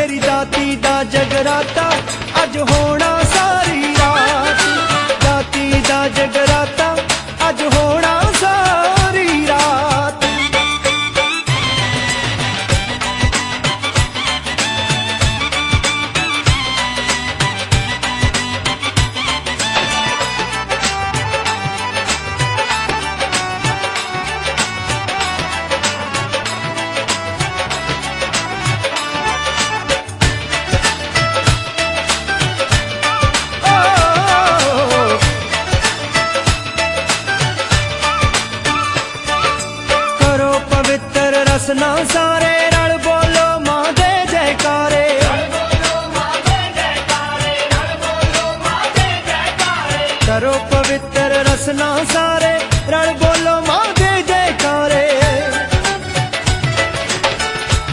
मेरी दाती दा जगराता अज होना सारी रात। दाती दा जगराता अज होना सारी रात। रसना सारे रल बोलो मां दे जयकारे। करो पवित्र रसना सारे रल बोलो मां दे जयकारे।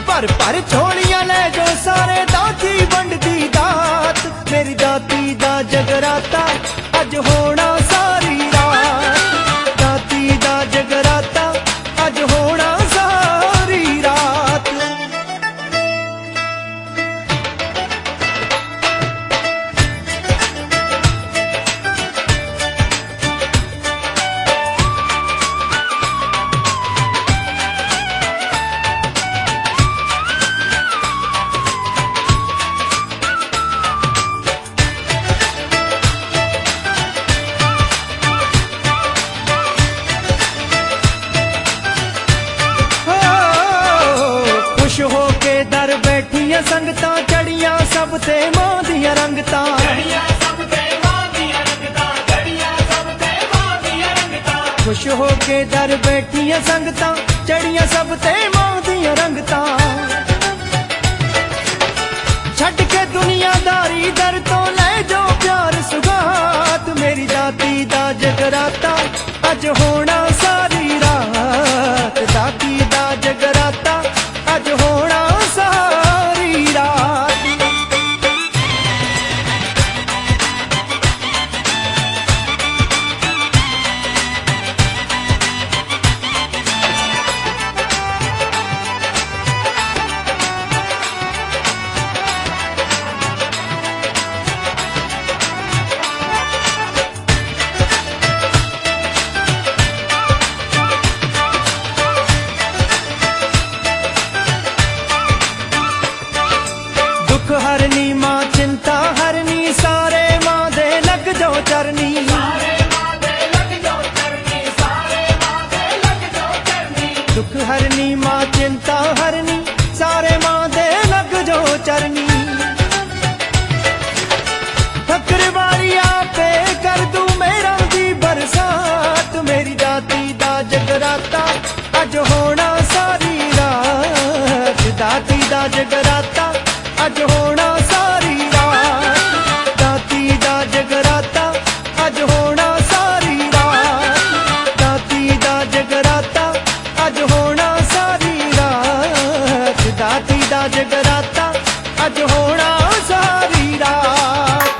पर छोड़ियां ले जो सारे दाती वंडदी दात। मेरी दाती दा जगराता अज होना सारी रात। दाती दा जगराता अज होना संगतां चढ़ियां सब ते मां दियां रंगतां। खुश हो के दर बैठियां संगतां चढ़ियां सब ते मां दियां रंगतां। छड़ के दुनियादारी दर तो ले जो प्यार सुगात। मेरी दाती दा जगराता अज होना सारी रात। दाती दा जगराता अज होना सारी रात। हरनी मां चिंता हरनी सारे मां दे लग जाओ चरनी। दुख हरनी मां चिंता हरनी सारे मां दे लग जाओ चरनी। फकर वाली आपे कर दूं मेरा दी बरसात। मेरी दाती दा जगराता अज होना सारी रात। दाती दा जगराता अज होना सारी रात। दाती दा जगराता अज होना सारी रात। दाती दा जगराता अज होना सारी रात। दाती दा जगराता अज होना सारी रात।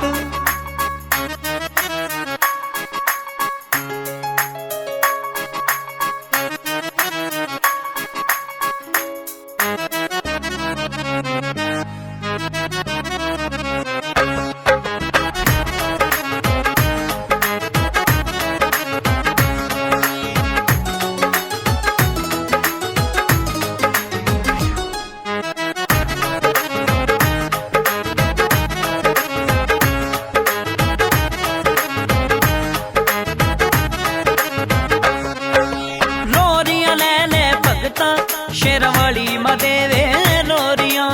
शेरवाली मदेवे लोरियां।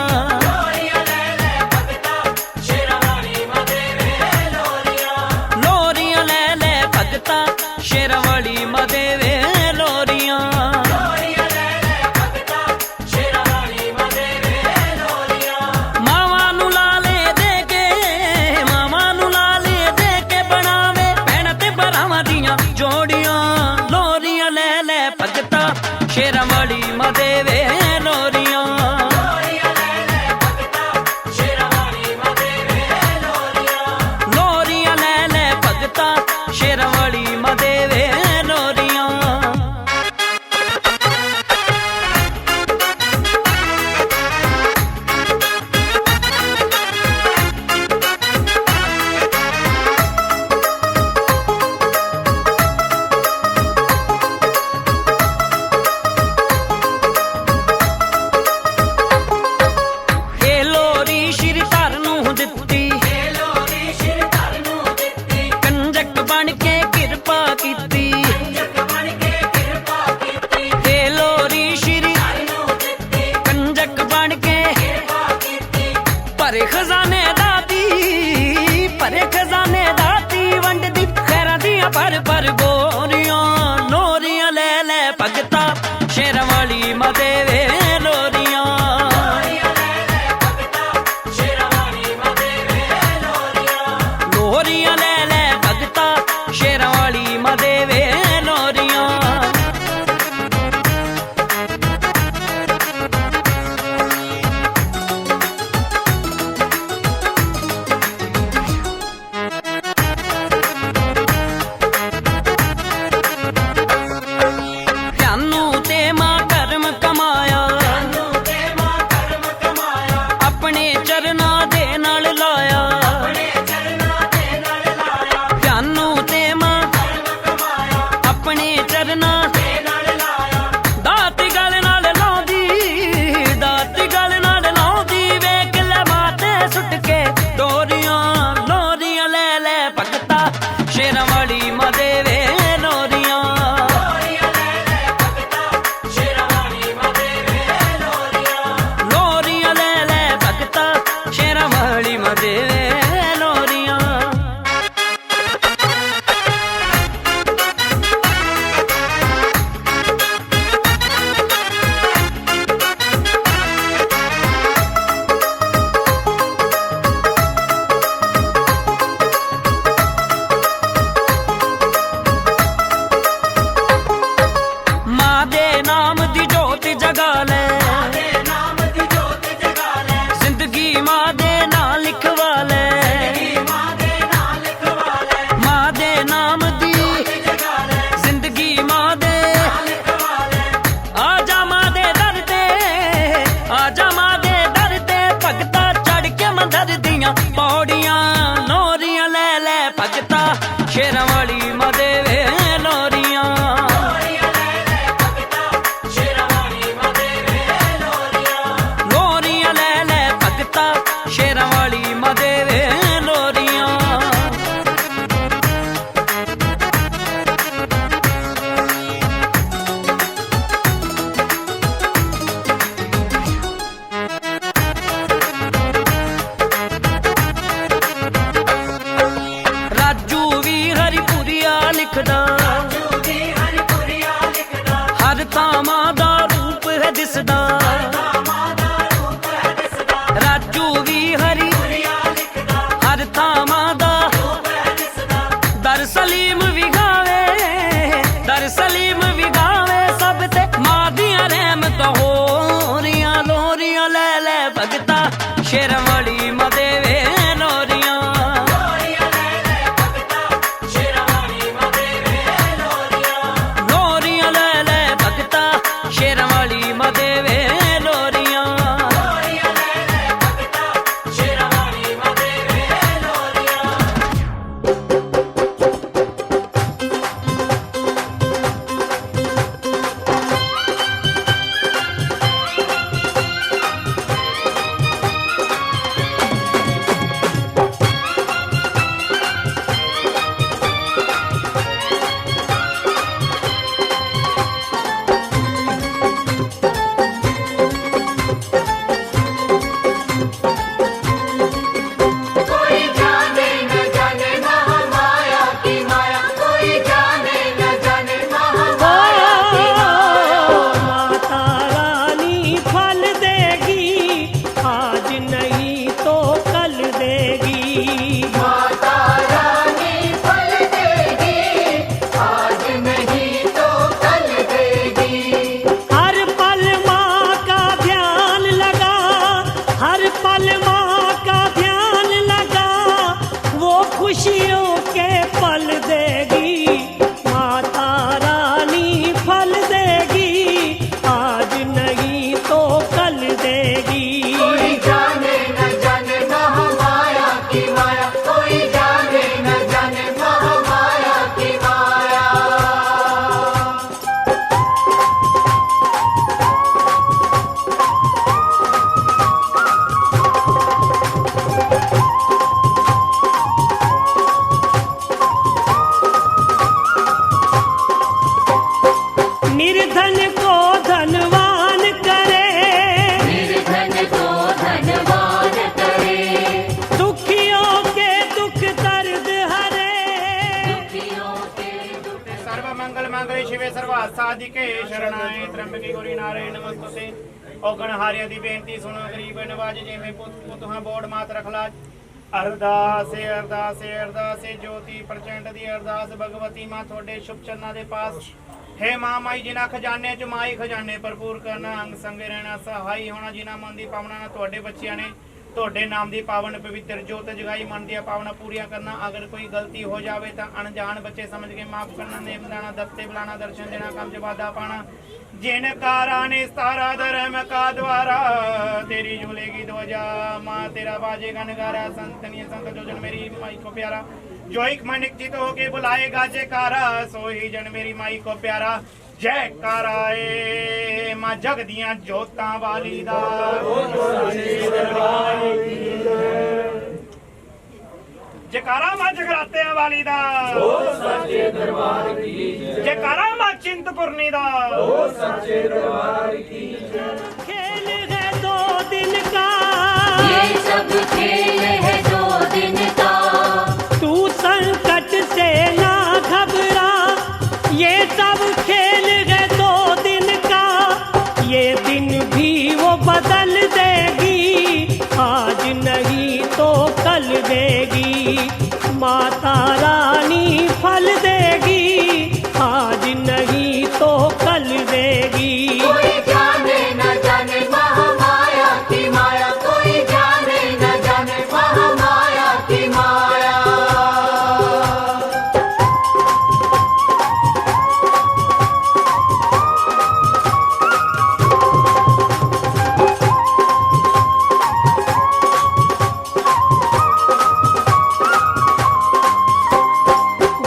लोरियां ले ले भगता शेरवाली मदेवे लोरियां। मावां नू लाले दे के बनावे भैणां ते भरावां दियां जोड़ियां। लोरियां ले ले भगता शेरवाली मदेवे लोरियां। लोरियां ले ले भगता शेरवाली मदेवे लोरियां। बन के किरपा कीती ते लोरी श्री कंजक बन के भरे खजाने दाती वंड दी खैरा दियां पर बोरियां लोरियां ले ले भगता शेरां वाली मां देवे लोरियां लोरियां ले ले भगता शेरां वाली मां देवे लोरियां अपने चरना दे नाल लाया जानू ते मां अपने चरना दाती गल नाल लाउंदी वेख ले माते सुट के डोरियां लोरियां ले ले भगता शेरां वाली मां देवे लोरियां लोरियां ले ले भगता शेरां वाली मां देवे लोरियां मां दे नाम दी जोत जगा ले जिंदगी मां दे नाम लिखवा ले मां दे नाम दी जिंदगी मां दे आजा मां दे दर ते भगता चढ़ के मंदर दियां पौड़ियां लोरियां ले ले भगता शेरां वाली मां देवे लोरियां लोरियां ले ले भगता शेरां वाली मां देवे लोरियां राजू भी हरिपुरिया लिखदा हर थां दा रूप है दिसदा राजू भी हर थां दा दर सलीम भी गावे सब ते मां दियां रहमत होरियां लोरियां ले ले भगता शेरां वाली मां देवे लोरियां लोरियां ले ले भगता शेरां वाली मां देवे लोरियां सर्वमंगले शिवे सर्वार्थ साधिके शरणाय त्र्यंबके गौरी नारायण नमस्तुते। ओ गणहारिया दी बेनती सुनो गरीब नवाज जे में पुत हां बोड़ मात रख लाज। अरदासे अरदासे अरदासे ज्योति प्रचंड दी अरदास भगवती मां थोड़े शुभ चरना दे पास। हे मां माई जिन्हां खजाने च माई खजाने भरपूर करना अंग संगे रहना सहाई होना जिन्हां मन दी पावना ना थोड़े बच्चियां ने ਤੁਹਾਡੇ नाम की पावन पवित्र जोत जगाई मन दी पावना पूरिया करना। अगर कोई गलती हो जाए तो अनजान बच्चे समझ के माफ करना नेम लाना दफ्ते बुलाना दर्शन देना काम च वादा पाना। जिन कारा ने सारा धर्म का द्वारा तेरी झूलेगी ध्वजा माँ तेरा बाजेगा नगारा। संतनीय संत जो जन मेरी माई को प्यारा जो एक मन चित होके बुलाएगा जयकारा सो ही जन मेरी माई को प्यारा। जयकारा ए मां जगदियां जोतां वाली दा जयकारा मां जगरातियां वाली दा जयकारा मां चिंतपूर्णी दा। खेल है 2 दिन का ये सब खेल है 2 दिन का। तू संकट से ना घबरा ये सब खेल है 2 दिन का। ये दिन भी वो बदल देगी आज नहीं तो कल देगी। माता रानी फल देगी आज नहीं तो कल देगी। कोई जाने न जाने महामाया की माया कोई जाने न जाने महामाया की माया।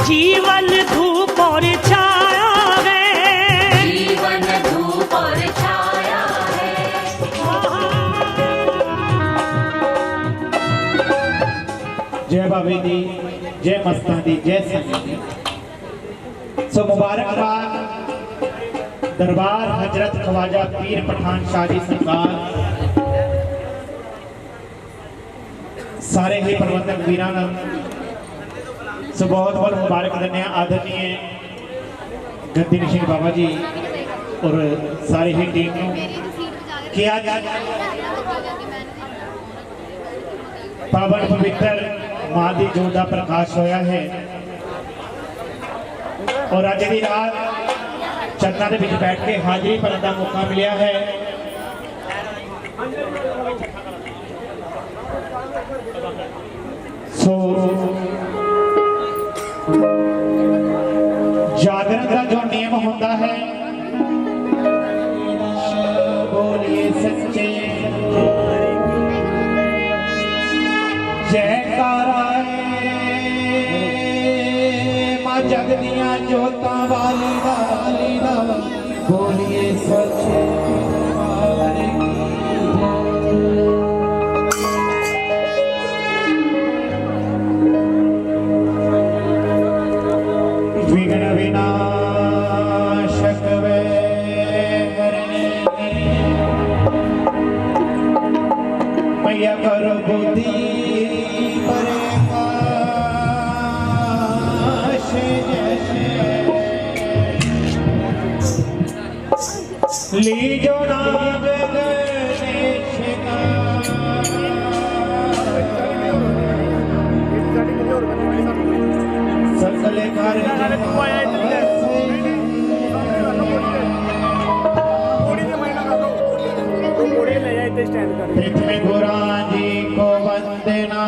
जीवन धूप और छाया है जीवन धूप और छाया है। जय बाबे दी जय मस्तां दी जय संगत। सो मुबारकबाद दरबार हजरत ख्वाजा पीर पठान शाह जी सरकार सारे ही प्रबंधक वीरां सो बहुत बहुत मुबारक देने आदरणीय गद्दी नशीन बाबा जी और सारी ही टीम कि आज पावन पवित्र मां की जोत का प्रकाश होया है और अज की रात चरना के विच बैठ के हाजिरी भरने का मौका मिला है। सो जागरण का जो नियम होता है बोलिए सच्चे जयकारा मां जगदियां जोतां वाली दा बोलिए सच्चे विघ्न विनाशक वे मैया करो बुद्धि लीजो नाम गणेश का सकल पृथ्वी गुरा जी को वंदना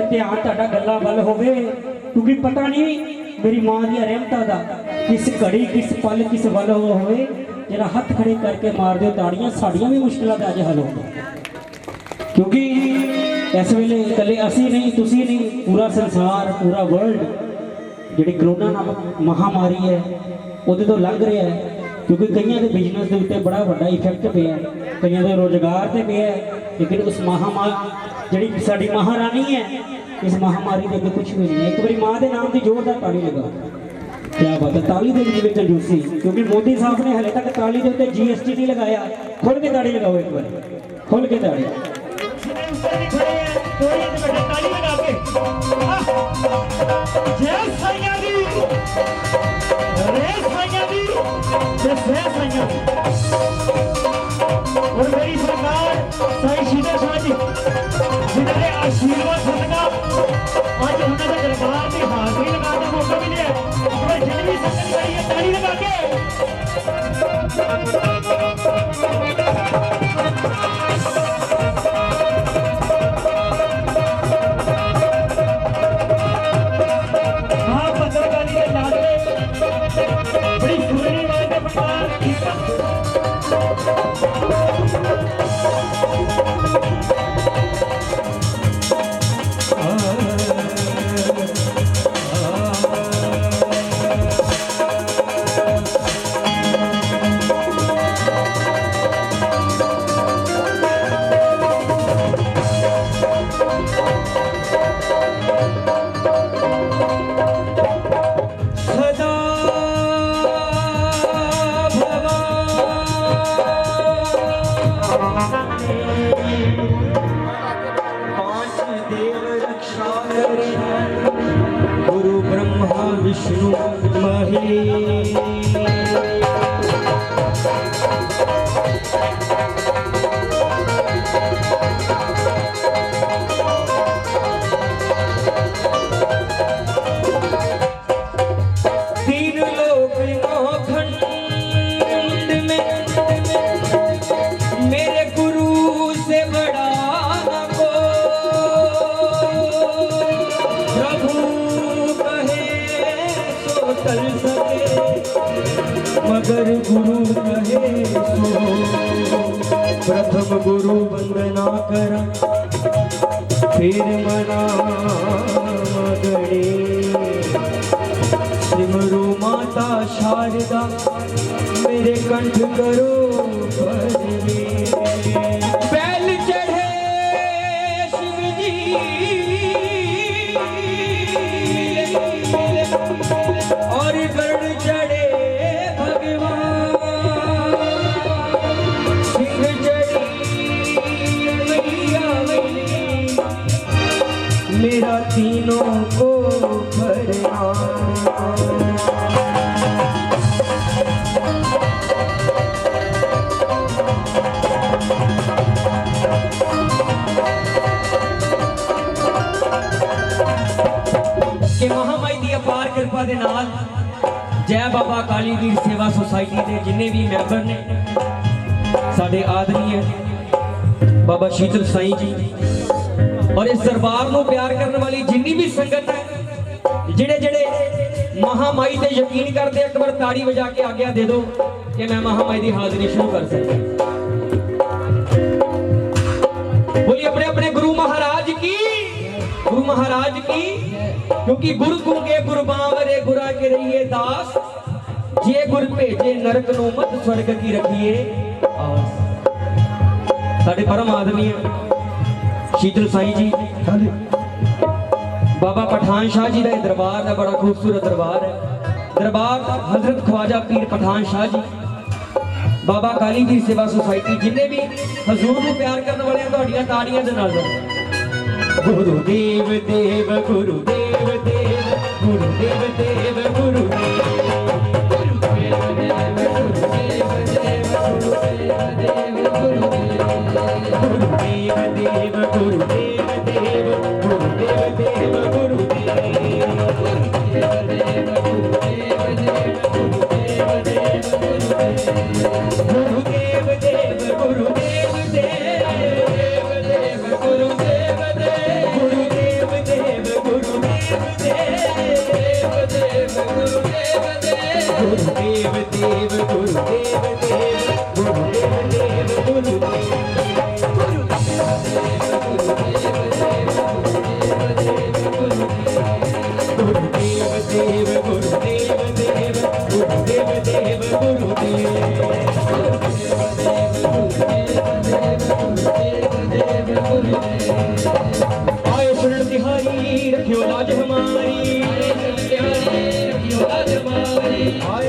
ध्यान तुहाडा गल्लां वल होवे क्योंकि पता नहीं मेरी मां दी रहमतां दा किस घड़ी किस पल किस वल होवे जरा हथ खड़े करके मार दो ताड़ियां, साड़ियां भी मुश्किलों का अज हल हो, क्योंकि इस वेले कले असी नहीं तुसी नहीं पूरा संसार पूरा वर्ल्ड जी करोना नामक महामारी है वो तो लंघ रहा है, क्योंकि कई के बिजनेस के उत्ते बड़ा बड़ा इफेक्ट पिया, कई के रोजगार से पिया, लेकिन उस महामारी जी साड़ी महारानी है इस महामारी के अगे कुछ भी नहीं है। एक बार माँ के नाम की जोरदार ताली लगा, क्या बात है, ताली के भी कंजूसी, क्योंकि मोदी साहब ने हले तक ताली के उत्ते GST नहीं लगाया। खुल के ताली लगाओ एक बार, खुल के ताली। और मेरी सरकार साईं शीतल शाह जी जिन्होंने आशीर्वाद सदका आज उन्होंने दरबार की हाजिरी लगाने का मौका मिले और जितनी संगत करी है ताली लगा के। बड़ी सुननी वाले प्रकार गुरु ब्रह्मा विष्णु महेश। तीन लोक नौ खंड में मेरे गुरु से बड़ा कर सके, मगर गुरु कहे सो प्रथम गुरु वंदना करा फिर मना मगड़े। सिमरु माता शारदा मेरे कंठ करो भजने। बैल चढ़े शिव जी और गरुड़ चढ़े भगवान, सिंह चढ़ी मैया मैली मेरा तीनों को भरना। कि महामाई की अपार कृपा के नाल जय बाबा काली वीर सेवा सोसाइटी के जिन्ने भी मैंबर ने साडे आदरणीय बाबा शीतल साईं जी और इस दरबार को प्यार करने वाली जिन्नी भी संगत है, जिहड़े जिहड़े महामाई ते यकीन करते, एक बार ताड़ी बजा के आज्ञा दे दो कि मैं महामाई की हाजिरी शुरू कर सकता। बोलिए अपने अपने गुरु महाराज की, गुरु महाराज की। क्योंकि गुरु गुंगे गुरबावरे गुरा के रहिए दास, जे गुर भेजे नरक नो मत स्वर्ग की रखिए आस। साडे परम आदरणीय शीतल साईं जी, बाबा पठान शाह जी का दरबार है, बड़ा खूबसूरत दरबार है। दरबार हजरत ख्वाजा पीर पठान शाह जी, बाबा काली वीर सेवा सोसाइटी, जिन्हें भी हजूर को प्यार करने वाले तुहाडियां ताड़ियां दे नाल। गुरुदेव देव गुरुदेव देव गुरुदेव देव गुरुदेव गुरुदेव गुरुदेव देव गुरुदेव देव गुरुदेव देव गुरुदेव गुरुदेव देव गुरुदेव देव गुरुदेव देव आए शरण तिहारी रखियो लाज हमारी रखियो लाज हमारी आए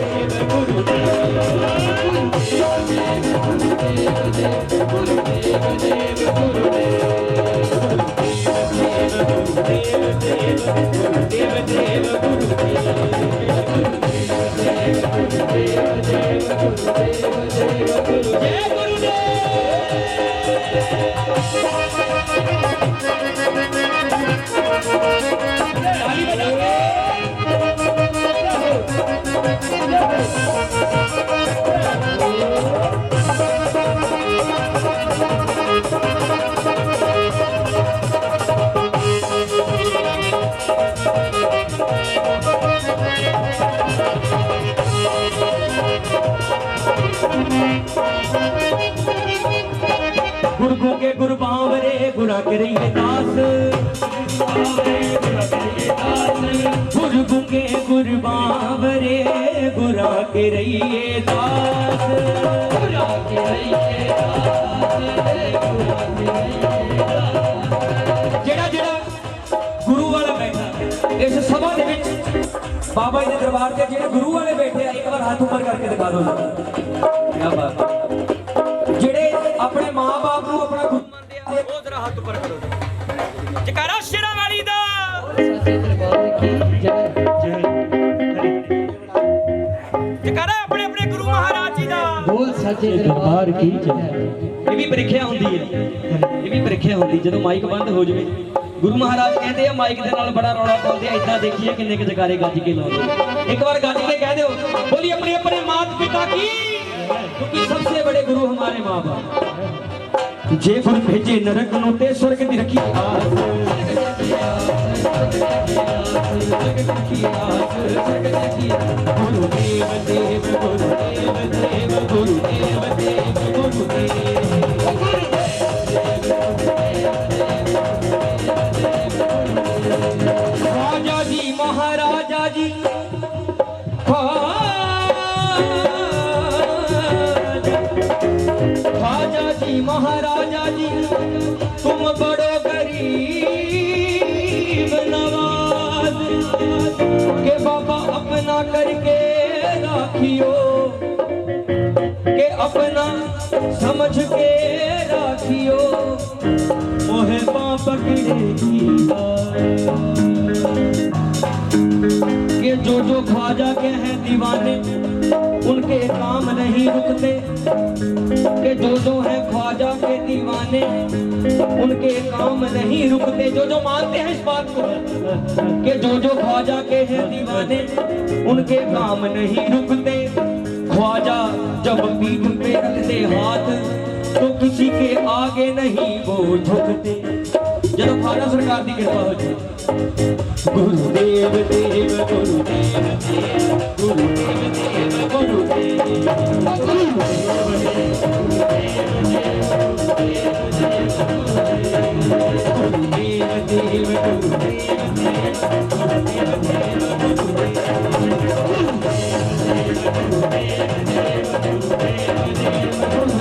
गुरगु के गुरु बावरे गुरा करिए दास गुरगु के गुरु बावरे गुरा करिए दास जेड़ा जेड़ा गुरु वाला बैठा इस सभा दे विच बाबा जी दे दरबार ते जेड़े गुरु वाले बैठे एक बार हाथ ऊपर करके दिखा दो क्या बात जेड़े अपने मां बाप को अपना गुरु मानते हैं वो जरा हाथ ऊपर करो जयकारा शेरा वाली दा जयकारा अपने अपने गुरु महाराज जी दा बोल सच्चे दरबार की जय ये भी परीक्षा होंदी है ये भी परीक्षा होंदी ਜਦੋਂ ਮਾਈਕ ਬੰਦ ਹੋ ਜਵੇ ਗੁਰੂ ਮਹਾਰਾਜ ਕਹਿੰਦੇ ਆ ਮਾਈਕ ਦੇ ਨਾਲ ਬੜਾ ਰੌਲਾ ਪਾਉਂਦੇ ਆ ਇਦਾਂ ਦੇਖੀਏ ਕਿੰਨੇ ਕੁ ਜਕਾਰੇ ਗੱਜ ਕੇ ਲਾਉਂਦੇ ਇੱਕ ਵਾਰ ਗੱਜ ਕੇ ਕਹਿ ਦਿਓ ਬੋਲੀ ਆਪਣੇ ਆਪਣੇ ਮਾਤ ਪਿਤਾ ਕੀ क्योंकि सबसे बड़े गुरु हमारे माँ बाप जे गुरु भेजे नरक नु ते स्वर्ग दी रखी आस गुरुदेव देव गुरुदेव देव गुरुदेव देव गुरुदेव राजा जी महाराजा जी राजा जी महाराजा जी तुम बड़ो गरीब नवाज के बाबा अपना करके राखियो के अपना समझ के राखियो मोहे बाप पकड़ेगी के जो ख्वाजा के हैं दीवाने उनके काम नहीं रुकते के जो है ख्वाजा के दीवाने उनके काम नहीं रुकते जो मानते हैं इस बात को कि जो ख्वाजा के हैं दीवाने उनके काम नहीं रुकते ख्वाजा जब पीठ पे रखते हाथ तो किसी के आगे नहीं वो झुकते जब ख्वाजा सरकार की कृपा हो जाए गुरुदेव देव गुरुदेव देव गुरुदेव देव गुरुदेव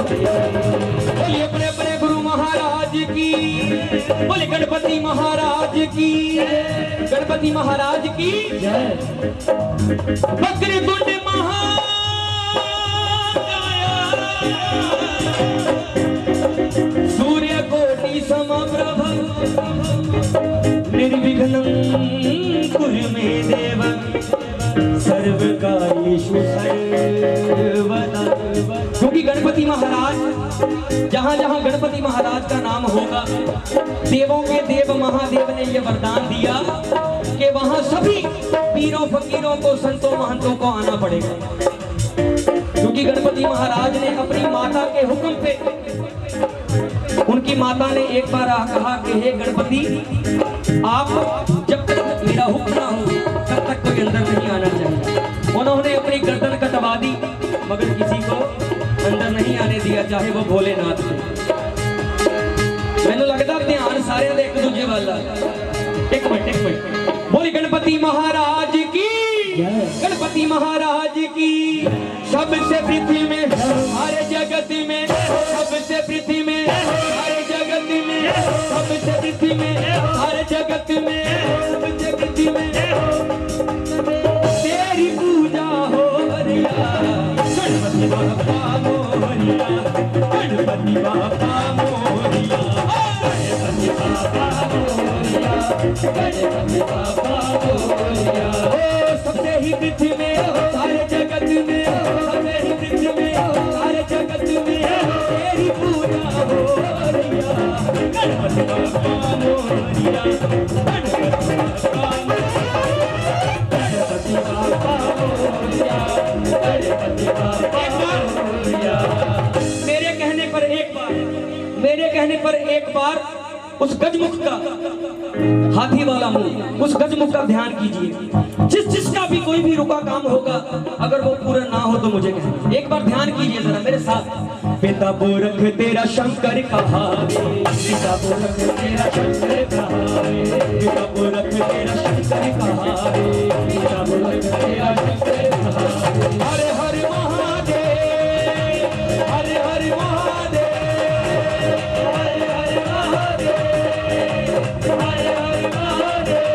बोलिए अपने अपने गुरु महाराज की बोले गणपति महाराज की गणपति महाराज की बकरी कुंड सूर्य कोटि समप्रभ निर्विघ्नं कुरु मे देव सर्वकार्येषु सर्वदा क्योंकि गणपति महाराज जहां जहां गणपति महाराज का नाम होगा देवों के देव महादेव ने यह वरदान दिया कि वहां सभी पीरों फकीरों को संतों महंतों को आना पड़ेगा क्योंकि गणपति महाराज ने अपनी माता के हुक्म पे उनकी माता ने एक बार कहा कि हे गणपति आप जब तक मेरा हुक्म ना हो तब तक कोई अंदर नहीं आना चाहिए उन्होंने अपनी की गर्दन कटवा दी मगर किसी को अंदर नहीं आने दिया, चाहे वो भोलेनाथ थे। मैनू लगता ध्यान सारे एक दूजे वाला। एक मिनट बोली गणपति महाराज की, गणपति महाराज की। सबसे पृथ्वी में हर जगत में, सबसे पृथ्वी में हर जगत में, सबसे पृथ्वी में हर जगत में, सबसे पृथ्वी में तेरी पूजा हो रिया। गणपति बापा मोरिया, गणपति बापा मोरिया, गणपति बापा मोरिया, गणपति बापा मोरिया। ओ सबसे ही पृथ्वी में सारे जगत में, सबसे ही पृथ्वी में सारे जगत में तेरी पूजा हो रिया। गणपति बापा मोरिया, गणपति बापा मोरिया, गणपति बापा मोरिया, गणपति बापा मोरिया। मेरे कहने पर एक बार, मेरे कहने पर एक बार उस गजमुख का, हाथी वाला मुंह, उस गजमुख का ध्यान कीजिए। जिसका भी कोई भी रुका काम होगा, अगर वो पूरा ना हो तो मुझे कहें। एक बार ध्यान कीजिए जरा मेरे साथ। पिता बोरख तेरा शंकर कहावे, पिता बोरख तेरा शंकर कहावे, पिता बोरख तेरा शंकर कहावे, पिता बोरख तेरा शंकर कहावे। हर हर महादेव, हर हर महादेव, हर हर महादेव, हर हर महादेव।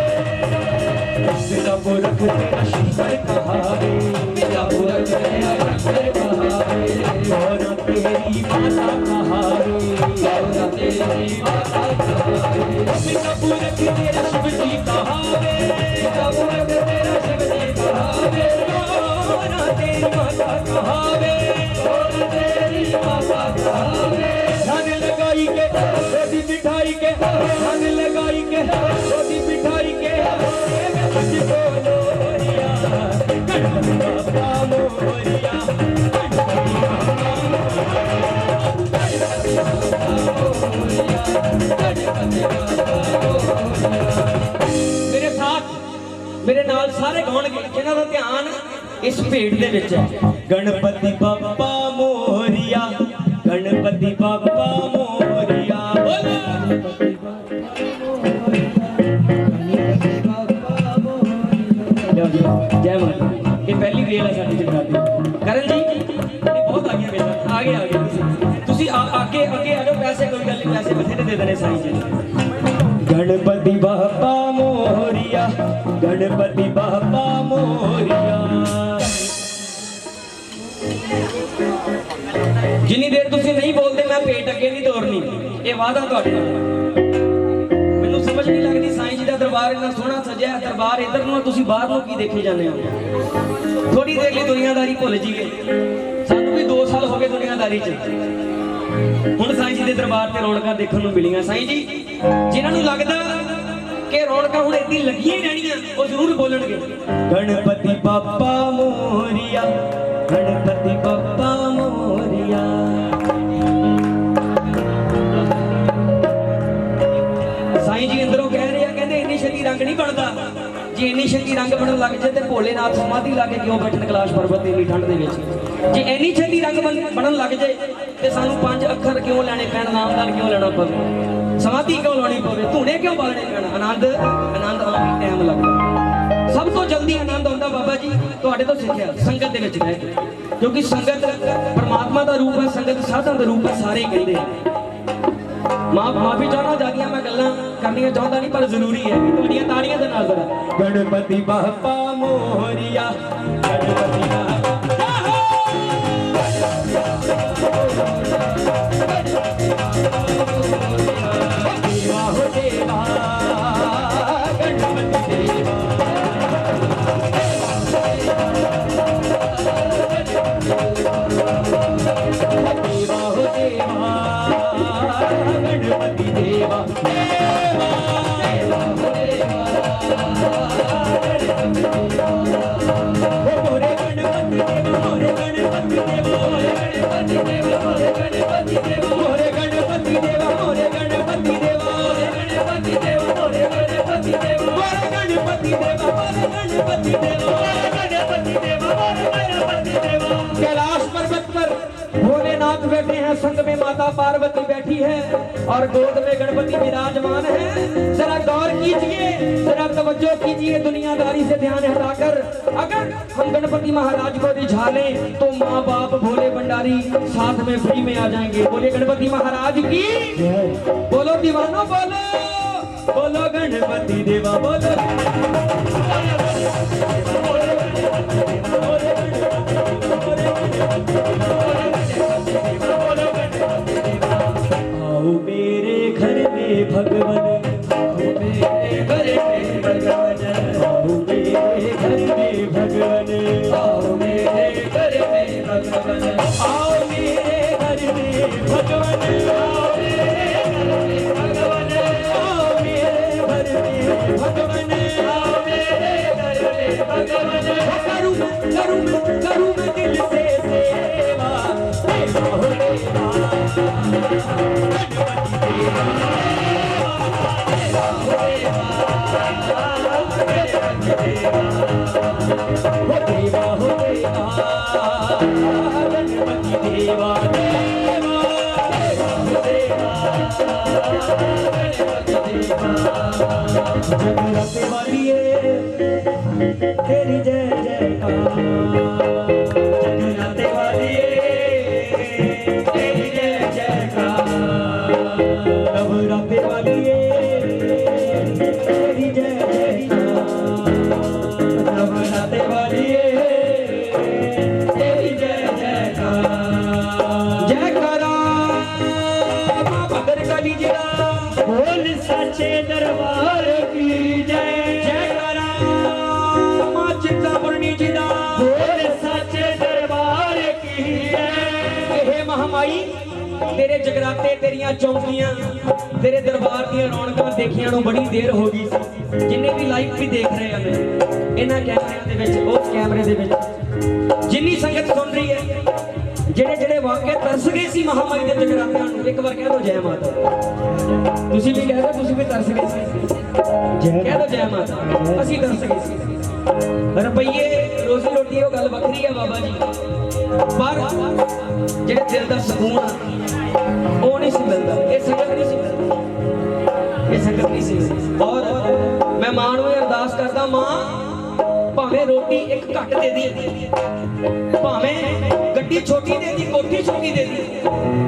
पिता बोरख तेरा शंकर कहावे, पिता बोरख तेरा शंकर कहावे। गौरा तेरी माता कहावे, गौरा तेरी माता कहावे। पिता बोरख तेरा शिव जी कहावे, पिता बोरख तेरा शिव जी कहावे। गौरा तेरी माता कहावे, गौरा तेरी माता कहावे। ध्यान लगाई के रोटी मिठाई के, ध्यान लगाई के रोटी मिठाई के, तुझको लोरिया। गणपति बापा मोरिया, गणपति बापा मोरिया, गणपति बापा मोरिया, गणपति बापा मोरिया। मेरे साथ मेरे नाल सारे गाउणगे जिन्हां दा ध्यान इस भेंट दे विच है। गणपति बापा मोरिया, गणपति बापा मोरिया। जय माता। ये पहली रेल है साडी जगराते। करण जी बहुत आगे बेटा, आगे आगे तुसी आगे आगे आ जाओ। पैसे कोई गल नहीं, पैसे बथेरे दे देने साईं जी। गणपति बापा मोरिया, गणपति बापा मोरिया। जिन्नी देर तुसी नहीं बोलते मैं पेट अगे नहीं तोड़नी, ये वादा तुहाडे नाल। मैनूं समझ नहीं लगदी साईं जी दा दरबार इन्ना सोहना सजिया, दरबार इधर नूं तुसी बाहर नूं की देखे जाने हो। थोड़ी देर लिए दुनियादारी भुल जीए। सानूं भी 2 साल हो गए दुनियादारी च। हुण साईं जी दे दरबार ते रौनकां देखण नूं मिलियां। साईं जी जिन्हां नूं लगदा कि रौनकां हुण इदां लगियां ही रहणीआं, वो जरूर बोलणगे गणपति बापा मोरिया, गणपति बापा मोरिया। साईं जी अंदरों कह रहे हैं, कहते इन्नी छेती रंग नहीं बनता। जे इन्नी छेती रंग बनन लग जाए तो भोलेनाथ समाधि ला के क्यों बैठन कैलाश पर्वत इन्नी ठंड दे विच। जे इन्नी छेती रंग बनन लग जाए तो सानू 5 अखर क्यों लैने पैण, नामदान क्यों लेना पवे, समाधि क्यों लानी पवे, धूने क्यों बालने पैण। आनंद आनंद आने टाइम लगदा। सब तो जल्दी आनंद आउंदा बाबा जी तुहाडे तो सिੱਖਿਆ संगत दे विच रह के, क्योंकि संगत परमात्मा का रूप है, संगत साधन का रूप है, सारे कहते हैं। माफी चाहना ज्यादा मैं गल्लां करनियां चाहता नहीं, पर जरूरी है कि तुहाडीआं ताड़ियां दे नाल जरा गणपति बापा मोरिया, गणपति बापा देवा हो देवा, गणपति देवा, देवा हो देवा, गणपति देवा, देवा देवा हो देवा, मोरे गणपति देवा, मोरे गणपति देवा, मोरे गणपति देवा, मोरे गणपति देवा, मोरे गणपति देवा, मोरे गणपति देवा, मोरे गणपति देवा, मोरे गणपति देवा, मोरे गणपति देवा, मोरे गणपति देवा, मोरे गणपति देवा, मोरे गणपति संग में माता पार्वती बैठी है और गोद में गणपति विराजमान है। जरा गौर कीजिए, जरा तवज्जो कीजिए, दुनियादारी से ध्यान हटाकर अगर हम गणपति महाराज को रिझा लें तो माँ बाप भोले भंडारी साथ में फ्री में आ जाएंगे। बोले गणपति महाराज की, बोलो दीवानो बोलो, बोलो गणपति देवा बोलो। आओ मेरे घर में भगवान, आओ मेरे घर में भगवान, आओ मेरे घर में भगवान, आओ मेरे घर में भगवान, आओ मेरे घर में भगवान, आओ मेरे घर में भगवान, आओ मेरे घर में भगवान, आओ मेरे घर में भगवान। करूँ मैं दिल से सेवा, देवा हो देवा, जगराते वालिए तेरी जय जयकार, जगराते वालिए तेरी जय जयकार, नवराते वालिए तेरी जय जयकार, नवराते वालिए तेरी जय जयकार। जयकारा माँ भद्र काली जी दा, बोल सच्चे दरबार की जय। जयकारा माँ चिंतामणि जी दा, बोल सच्चे दरबार की जय। हे महामाई तेरे जगराते, तेरिया चौकियां, तेरे दरबार दी रौनकां देखियां नूं बड़ी देर हो गई सी। जिन्ने भी लाइव भी देख रहे हैं इन्हां कैमरिਆਂ ਦੇ ਵਿੱਚ, उस कैमरे ਦੇ ਵਿੱਚ जिन्नी संगत सुन रही है, ਜਿਹੜੇ ਜਿਹੜੇ ਵਾਕਿਆ ਤਰਸ ਗਏ ਸੀ ਮਹਾਮਾਈ ਦੇ ਜਗਰਾਤਿਆਂ ਨੂੰ, ਇੱਕ ਵਾਰ ਕਹਿ ਦੋ ਜੈ ਮਾਤਾ। ਤੁਸੀਂ ਵੀ ਕਹਿ ਰਹੇ, ਤੁਸੀਂ ਵੀ ਤਰਸ ਗਏ ਸੀ, ਕਹਿ ਦੋ ਜੈ ਮਾਤਾ। ਅਸੀਂ ਤਰਸ ਗਏ ਸੀ। ਰੁਪਈਏ ਰੋਜ਼ੀ ਰੋਟੀ ਉਹ ਗੱਲ ਵੱਖਰੀ ਹੈ ਬਾਬਾ ਜੀ, ਪਰ ਜਿਹੜੇ ਦਿਲ ਦਾ ਸਕੂਨ ਆ ਉਹ ਨਹੀਂ ਸੀ ਮਿਲਦਾ। ਇਹ ਸੰਗਤ ਨਹੀਂ ਸੀ ਮਿਲਦੀ, ਇਹ ਸੰਗਤ ਨਹੀਂ ਸੀ ਮਿਲਦੀ। ਔਰ ਮੈਂ ਮਾਂ ਨੂੰ ਇਹ ਅਰਦਾਸ ਕਰਦਾ, ਮਾਂ ਭਾਵੇਂ ਰੋਟੀ ਇੱਕ ਘੱਟ ਦੇ ਦੀ, ਭਾਵੇਂ ਗੱਡੀ ਛੋਟੀ ਦੇ ਦੀ, ਕੋਠੀ ਛੋਟੀ ਦੇ ਦੀ,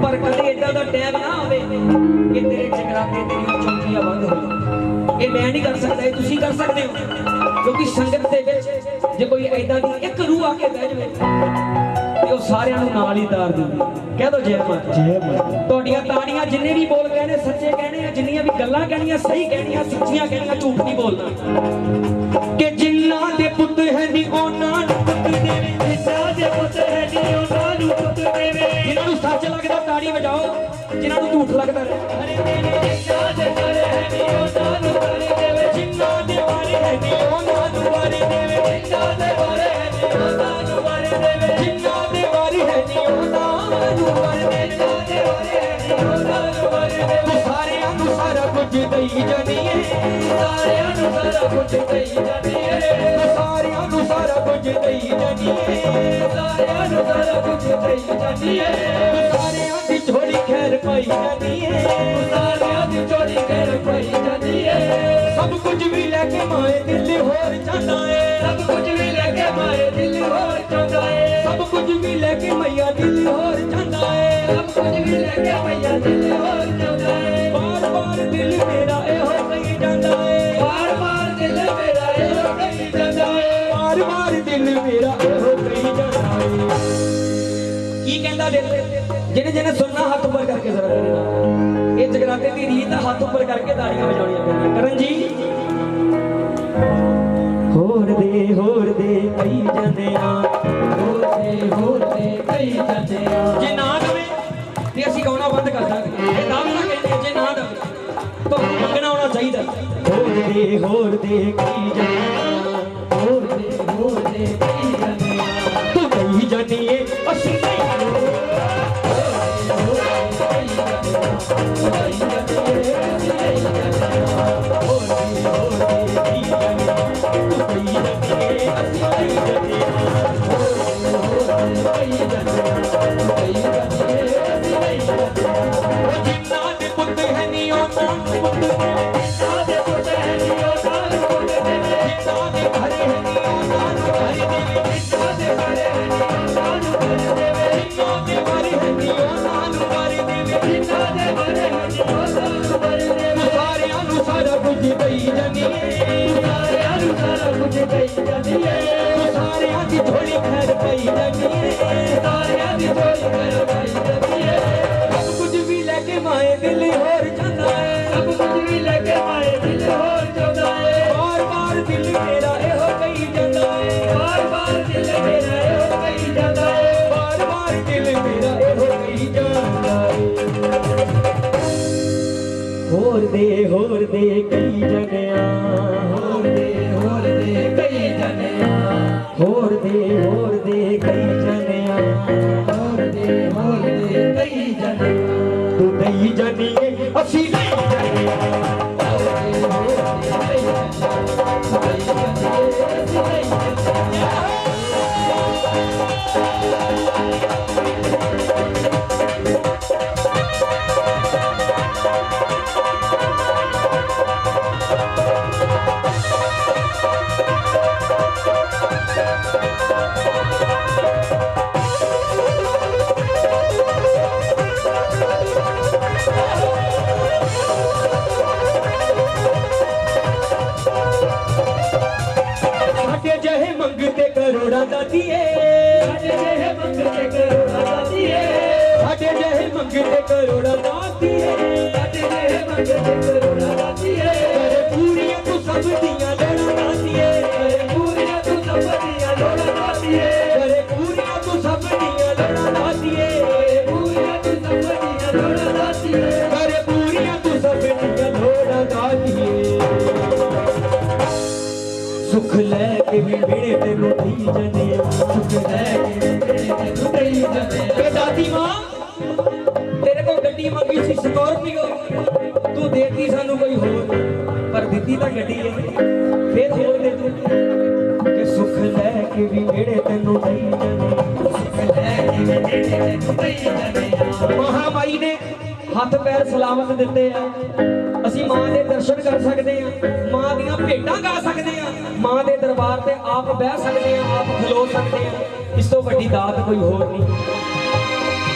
ਪਰ ਕਦੇ ਏਦਾਂ ਦਾ ਟਾਈਮ ਨਾ ਆਵੇ ਕਿ ਤੇਰੇ ਜਗਰਾਤੇ, ਤੇਰੀਆਂ ਚੌਕੀਆਂ ਬੰਦ ਹੋਣ। ਇਹ ਮੈਂ ਨਹੀਂ ਕਰ ਸਕਦਾ, ਇਹ ਤੁਸੀਂ ਕਰ ਸਕਦੇ ਹੋ, ਕਿਉਂਕਿ ਸੰਗਤ ਦੇ ਵਿੱਚ ਜੇ ਕੋਈ ਏਦਾਂ ਦੀ ਇੱਕ ਰੂਹ ਆ ਕੇ ਬਹਿ ਜਾਵੇ ਤੇ ਉਹ ਸਾਰਿਆਂ ਨੂੰ ਨਾਲ ਹੀ ਤਾਰ ਦਿੰਦੀ। ਕਹਿ ਦੋ ਜੈ ਮਾਤਾ। ਜੈ ਮਾਤਾ। ਤੁਹਾਡੀਆਂ ਤਾੜੀਆਂ ਜਿੰਨੇ ਵੀ ਬੋਲ ਕਹਿਣੇ ਸੱਚੇ ਕਹਿਣੇ ਆ, ਜਿੰਨੀਆਂ ਵੀ ਗੱਲਾਂ ਕਹਿਣੀਆਂ ਸਹੀ ਕਹਿਣੀਆਂ, ਸੱਚੀਆਂ ਕਹਿਣੀਆਂ, ਝੂਠ ਨਹੀਂ ਬੋਲਣਾ। ਕਿ ਜਿਨ੍ਹਾਂ ਦੇ ਪੁੱਤ ਹੈ ਨੀ ਉਹਨਾਂ ਨੂੰ ਪੁੱਤ ਦੇਵੇ, ਜਿਨ੍ਹਾਂ ਦੇ ਪੁੱਤ ਹੈ ਨੀ ਉਹਨਾਂ ਨੂੰ ਪੁੱਤ ਦੇਵੇ। ਜਿਨ੍ਹਾਂ ਨੂੰ ਸੱਚ ਲੱਗਦਾ ਤਾੜੀ ਵਜਾਓ, ਜਿਨ੍ਹਾਂ ਨੂੰ ਝੂਠ ਲੱਗਦਾ ਅਰੇ ਮੇਰੇ। ਜਿਨ੍ਹਾਂ ਦੇ ਵਾਰੇ ਹੈ ਨੀ ਉਹਨਾਂ ਨੂੰ ਵਾਰੇ ਦੇਵੇ, ਜਿਨ੍ਹਾਂ ਦੇ ਵਾਰੇ ਹੈ ਨੀ ਉਹਨਾਂ ਨੂੰ ਵਾਰੇ ਦੇਵੇ, ਜਿਨ੍ਹਾਂ ਦੇ ਵਾਰੇ ਹੈ ਨੀ ਉਹਨਾਂ ਨੂੰ ਵਾਰੇ ਦੇਵੇ, ਜਿਨ੍ਹਾਂ ਦੇ ਵਾਰੇ ਹੈ ਨੀ ਉਹਨਾਂ ਨੂੰ ਵਾਰੇ ਦੇਵੇ, ਜਿਨ੍ਹਾਂ ਦੇ ਵਾਰੇ ਹੈ ਨੀ ਉਹਨਾਂ ਨੂੰ ਵਾਰੇ ਦੇਵੇ। ਤੂੰ ਸਾਰਿਆਂ ਨੂੰ ਸਾਰਾ ਕੁਝ ਦਈ ਜਾਨੀ ਏ, ਸਾਰਿਆਂ ਨੂੰ ਸਾਰਾ ਕੁਝ ਦਈ ਜਾਨੀ ਏ, ਸਾਰਿਆਂ ਨੂੰ ਸਾਰਾ ਕੁਝ ਦਈ ਜਾਨੀ ਏ, ਸਾਰਿਆਂ ਨੂੰ ਸਾਰਾ ਕੁਝ ਦਈ ਜਾਨੀ ਏ, ਸਾਰਿਆਂ ਦੀ ਝੋਲੀ ਖੈਰ ਪਾਈ ਜਾਨੀ ਏ, ਸਾਰਿਆਂ ਦੀ ਝੋਲੀ ਖੈਰ ਪਾਈ ਜਾਨੀ ਏ। ਸਭ ਕੁਝ ਵੀ ਲੈ ਕੇ ਮਾਏ ਦਿਲ ਹੋਰ ਜਾਂਦਾ ਏ, ਸਭ ਕੁਝ ਵੀ ਲੈ ਕੇ ਮਾਏ ਦਿਲ ਹੋਰ ਜਾਂਦਾ ਏ, ਸਭ ਕੁਝ ਵੀ ਲੈ ਕੇ ਮਈਆ ਦਿਲ ਹੋਰ ਜਾਂਦਾ ਏ, ਸਭ ਕੁਝ ਵੀ ਲੈ ਕੇ ਮਈਆ ਦਿਲ ਹੋਰ ਜਾਂਦਾ ਏ। ਬਾਰ ਬਾਰ ਦਿਲ ਮੇਰਾ ਇਹੋ ਕਹੀ ਜਾਂਦਾ ਏ, ਬਾਰ ਬਾਰ ਦਿਲ ਮੇਰਾ ਇਹੋ ਕਹੀ ਜਾਂਦਾ ਏ, ਬਾਰ ਬਾਰ ਦਿਲ ਮੇਰਾ ਇਹੋ ਕਹੀ ਜਾਂਦਾ ਏ। ਕੀ ਕਹਿੰਦਾ ਦਿਲ? ਜਿਹਨੇ ਜਿਹਨੇ ਸੁਣਨਾ ਹੱਥ ਉੱਪਰ ਕਰਕੇ ਜ਼ਰਾ ਮੇਰੇ ਨਾਲ, ਇਹ ਜਗਰਾਤੇ ਦੀ ਰੀਤ ਆ, ਹੱਥ ਉੱਪਰ ਕਰਕੇ ਤਾੜੀਆਂ ਵਜਾਉਣੀਆਂ ਪੈਂਦੀਆਂ। ਕਰਨ ਜੀ ਹੋਰ ਦੇ ਕਈ ਜਾਂਦੇ ਆ, ਹੋਰ ਦੇ ਕਈ ਜਾਂਦੇ ਆ। ਜੇ ਨਾ ਦਵੇ ਤੇ ਅਸੀਂ ਗਾਉਣਾ ਬੰਦ ਕਰ ਦਾਂਗੇ। ਇਹ ਦਾਅਵਾ ਨਾ ਕਹਿੰਦੇ, ਜੇ ਨਾ ਦਵੇ ਤਾਂ ਮੰਗਣਾ ਆਉਣਾ ਚਾਹੀਦਾ। ਹੋਰ ਦੇ ਕਈ ਜਾਂਦੇ ਆ, ਹੋਰ ਦੇ ਕਈ ਜਾਂਦੇ ਆ। ਤੂੰ ਕਹੀ ਜਾਨੀ ਏ ਅਸੀਂ ਨਹੀਂ, ਹੋਰ ਦੇ ਕਈ ਜਨਿਆ ਹੋਰ ਦੇ ਕਈ ਜਨਿਆ ਹੋਰ ਦੇ ਕਈ ਜਨਿਆ ਹੋਰ ਦੇ ਕਈ ਜਨਿਆ ਤੂੰ ਨਹੀਂ ਜਾਣੀਏ ਅਸੀਂ ਨਹੀਂ ਜਾਣੀਏ ਕਰੋੜਾਂ ਦਾ ਦੀਏ ਸਾਡੇ ਜਿਹੇ ਮੰਗਦੇ ਕਰੋੜਾਂ ਦਾ ਦੀਏ ਸਾਡੇ ਜਿਹੇ ਮੰਗਦੇ ਕਰੋੜਾਂ ਦਾ ਦੀਏ ਸਾਡੇ ਜਿਹੇ ਮੰਗਦੇ ਕਰੋੜਾਂ ਦਾ ਦੀਏ ਕਰੇ ਪੂਰੀਆਂ ਤੂੰ ਸਭ ਦੀਆਂ ਲੋੜਾਂ ਦਾ ਦੀਏ ਕਰੇ ਪੂਰੀਆਂ ਤੂੰ ਸਭ ਦੀਆਂ ਲੋੜਾਂ ਦਾ ਦੀਏ ਕਰੇ ਪੂਰੀਆਂ ਤੂੰ ਸਭ ਦੀਆਂ ਲੋੜਾਂ ਦਾ ਦੀਏ ਕਰੇ ਪੂਰੀਆਂ ਤੂੰ ਸਭ ਦੀਆਂ ਲੋੜਾਂ ਦਾ ਦੀਏ ਕਰੇ ਪੂਰੀਆਂ ਤੂੰ ਸਭ ਦੀਆਂ ਲੋੜਾਂ ਦਾ ਦੀਏ ਸੁਖ ਲੈ ਕੇ ਵੀ ਮਿਹਣੇ ਤੈਨੂੰ ਦੇਈ ਜਾਂਦੇ ਸੁਖ ਲੈ ਕੇ ਵੀ ਮਿਹਣੇ ਤੈਨੂੰ ਦੇਈ ਜਾਂਦੇ ਵੇ ਦਾਦੀ ਮਾਂ ਤੇਰੇ ਕੋਲ ਗੱਡੀ ਮੰਗੀ ਸੀ ਸਕੋਰਪੀਓ ਤੂੰ ਦੇਤੀ ਸਾਨੂੰ ਕੋਈ ਹੋਰ ਪਰ ਦਿੱਤੀ ਤਾਂ ਗੱਡੀ ਹੈ ਫੇਰ ਹੋਰ ਦੇ ਤੂੰ ਕਿ ਸੁਖ ਲੈ ਕੇ ਵੀ ਮਿਹਣੇ ਤੈਨੂੰ ਦੇਈ ਜਾਂਦੇ ਸੁਖ ਲੈ ਕੇ ਵੀ ਮਿਹਣੇ ਤੈਨੂੰ ਦੇਈ ਜਾਂਦੇ ਮਹਾਮਾਈ ਨੇ ਹੱਥ ਪੈਰ ਸਲਾਮਤ ਦਿੱਤੇ ਆ ਅਸੀਂ ਮਾਂ ਦੇ ਦਰਸ਼ਨ ਕਰ ਸਕਦੇ ਆ ਮਾਂ ਦੀਆਂ ਭੇਟਾਂ ਗਾ ਸਕਦੇ ਆ ਮਾਂ ਦੇ ਦਰਬਾਰ ਤੇ ਆਪ ਬਹਿ ਸਕਦੇ ਆ ਆਪ ਖਲੋ ਸਕਦੇ ਆ ਇਸ ਤੋਂ ਵੱਡੀ ਦਾਤ ਕੋਈ ਹੋਰ ਨਹੀਂ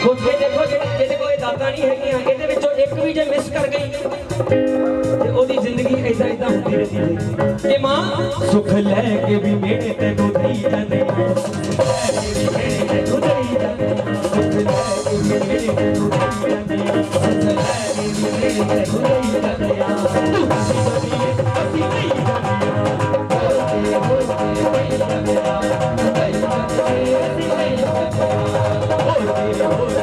ਖੁਦ ਕੇ ਦੇਖੋ ਜਿਹਦੇ ਕੋਲ ਦਾਤਾਂ ਨਹੀਂ ਹੈਗੀਆਂ ਇਹਦੇ ਵਿੱਚੋਂ ਇੱਕ ਵੀ ਜੇ ਮਿਸ ਕਰ ਗਈ ਤੇ ਉਹਦੀ ਜ਼ਿੰਦਗੀ ਏਦਾਂ ਏਦਾਂ ਹੁੰਦੀ ਰਹਿੰਦੀ ਹੈ ਕਿ ਮਾਂ ਸੁਖ ਲੈ ਕੇ ਵੀ ਮਿਹਣੇ ਤੈਨੂੰ ਦੇਈ ਜਾਂਦੇ ਸੁਖ ਲੈ ਕੇ ਵੀ ਮਿਹਣੇ ਤੈਨੂੰ ਦੇਈ ਜਾਂਦੇ ਸੁਖ ਲੈ ਕੇ ਵੀ ਮਿਹਣੇ ਤੈਨੂੰ ਦੇਈ ਜਾਂਦੇ ਸੁਖ ਲੈ ਕੇ ਵੀ ਮਿਹਣੇ ਤੈਨੂੰ ਦੇਈ ਜਾਂਦੇ ਤੂੰ ਅਸੀਂ ਨਹੀਂ ਜਾਂਦੇ ਹੋਰ ਦੇ ਜਾਂਦੇ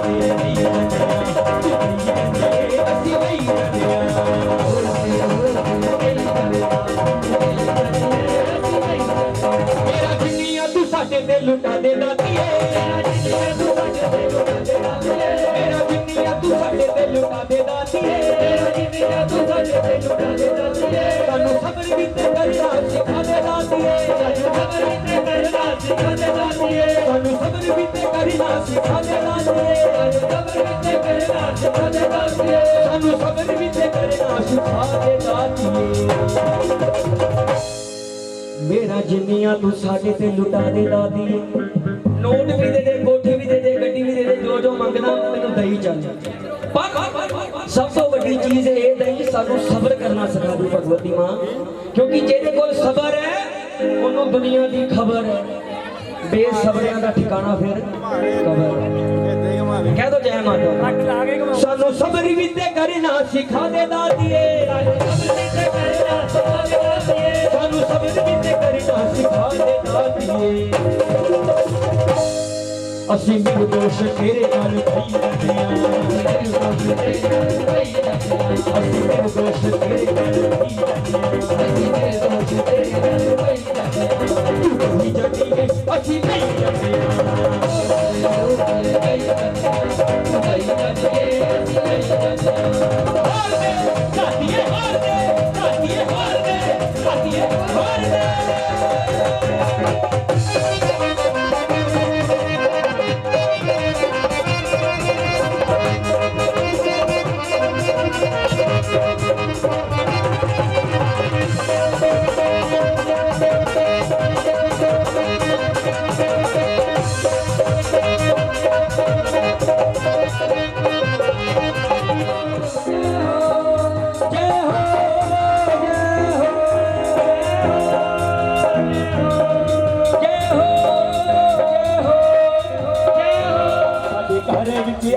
ਸਾਡੇ ਤੇ ਲੁਟਾ ਦੇ ਦਾਤੀਏ ਮੇਰਾ ਜਿੰਨੀਆਂ ਤੂੰ ਸਾਡੇ ਤੇ ਲੁਟਾ ਦੇ ਦਾਤੀਏ ਮੇਰਾ ਜਿੰਨੀਆਂ ਤੂੰ ਸਾਡੇ ਤੇ ਲੁਟਾ ਦੇ ਦਾਤੀਏ ਮੇਰਾ ਜਿੰਨੀਆਂ ਤੂੰ ਸਾਡੇ ਤੇ ਲੁਟਾ ਦੇ ਦਾਤੀਏ ਸਾਨੂੰ ਸਬਰ ਵੀ ਤੇ ਕਰਨਾ ਸਿਖਾ ਦੇ ਦਾਤੀਏ ਸਾਨੂੰ ਸਬਰ ਵੀ ਤੇ ਕਰਨਾ ਸਿਖਾ ਦੇ ਦਾਤੀਏ ਸਾਨੂੰ ਸਬਰ ਵੀ ਤੇ ਕਰਨਾ ਸਿਖਾ ਦੇ ਦਾਤੀਏ ਸਾਨੂੰ ਸਬਰ ਵੀ ਤੇ ਕਰਨਾ ਸਿਖਾ ਦੇ ਦਾਤੀਏ ਸਾਨੂੰ ਸਬਰ ਵੀ ਤੇ ਕਰਨਾ ਸਿਖਾ ਦੇ ਦਾਤੀਏ ਮੇਰਾ ਜਿੰਨੀਆਂ ਤੂੰ ਸਾਡੇ ਤੇ ਲੁਟਾ ਦੇ ਦਾਦੀ ਨੋਟ ਵੀ ਦੇ ਦੇ ਕੋਠੀ ਵੀ ਦੇ ਦੇ ਗੱਡੀ ਵੀ ਦੇ ਦੇ ਜੋ ਜੋ ਮੰਗਦਾ ਮੈਨੂੰ ਦਈ ਚੱਲ ਪਰ ਸਭ ਤੋਂ ਵੱਡੀ ਚੀਜ਼ ਇਹ ਦਈ ਸਾਨੂੰ ਸਬਰ ਕਰਨਾ ਸਿਖਾ ਦੀ ਭਗਵਤੀ ਮਾਂ ਕਿਉਂਕਿ ਜਿਹਦੇ ਕੋਲ ਸਬਰ ਹੈ ਉਹਨੂੰ ਦੁਨੀਆ ਦੀ ਖਬਰ ਹੈ ਬੇਸਬਰਿਆਂ ਦਾ ਠਿਕਾਣਾ ਫਿਰ ਕਬਰ ਕਹਿ ਦੋ ਜੈ ਮਾਤਾ ਸਾਨੂੰ ਸਬਰ ਵੀ ਤੇ ਕਰਨਾ ਸਿਖਾ ਦੇ ਦਾਦੀਏ ਸਾਨੂੰ ਸਬਰ ਵੀ ਤੇ ਕਰਨਾ ਸਿਖਾ ਦੇ ਦਾਦੀਏ ਅਸੀਂ ਨਿਰਦੋਸ਼ ਤੇਰੇ ਨਾਲ ਖਈ ਜਾਂਦੇ ਆ ਅਸੀਂ ਨਿਰਦੋਸ਼ ਤੇਰੇ ਨਾਲ ਖਈ ਜਾਂਦੇ ਆ ਅਸੀਂ ਨਿਰਦੋਸ਼ ਤੇਰੇ ਨਾਲ ਖਈ ਜਾਂਦੇ ਆ ਤੂੰ ਨਹੀਂ ਜਾਂਦੀ ਹੈ ਅਸੀਂ ਨਹੀਂ ਜਾਂਦੇ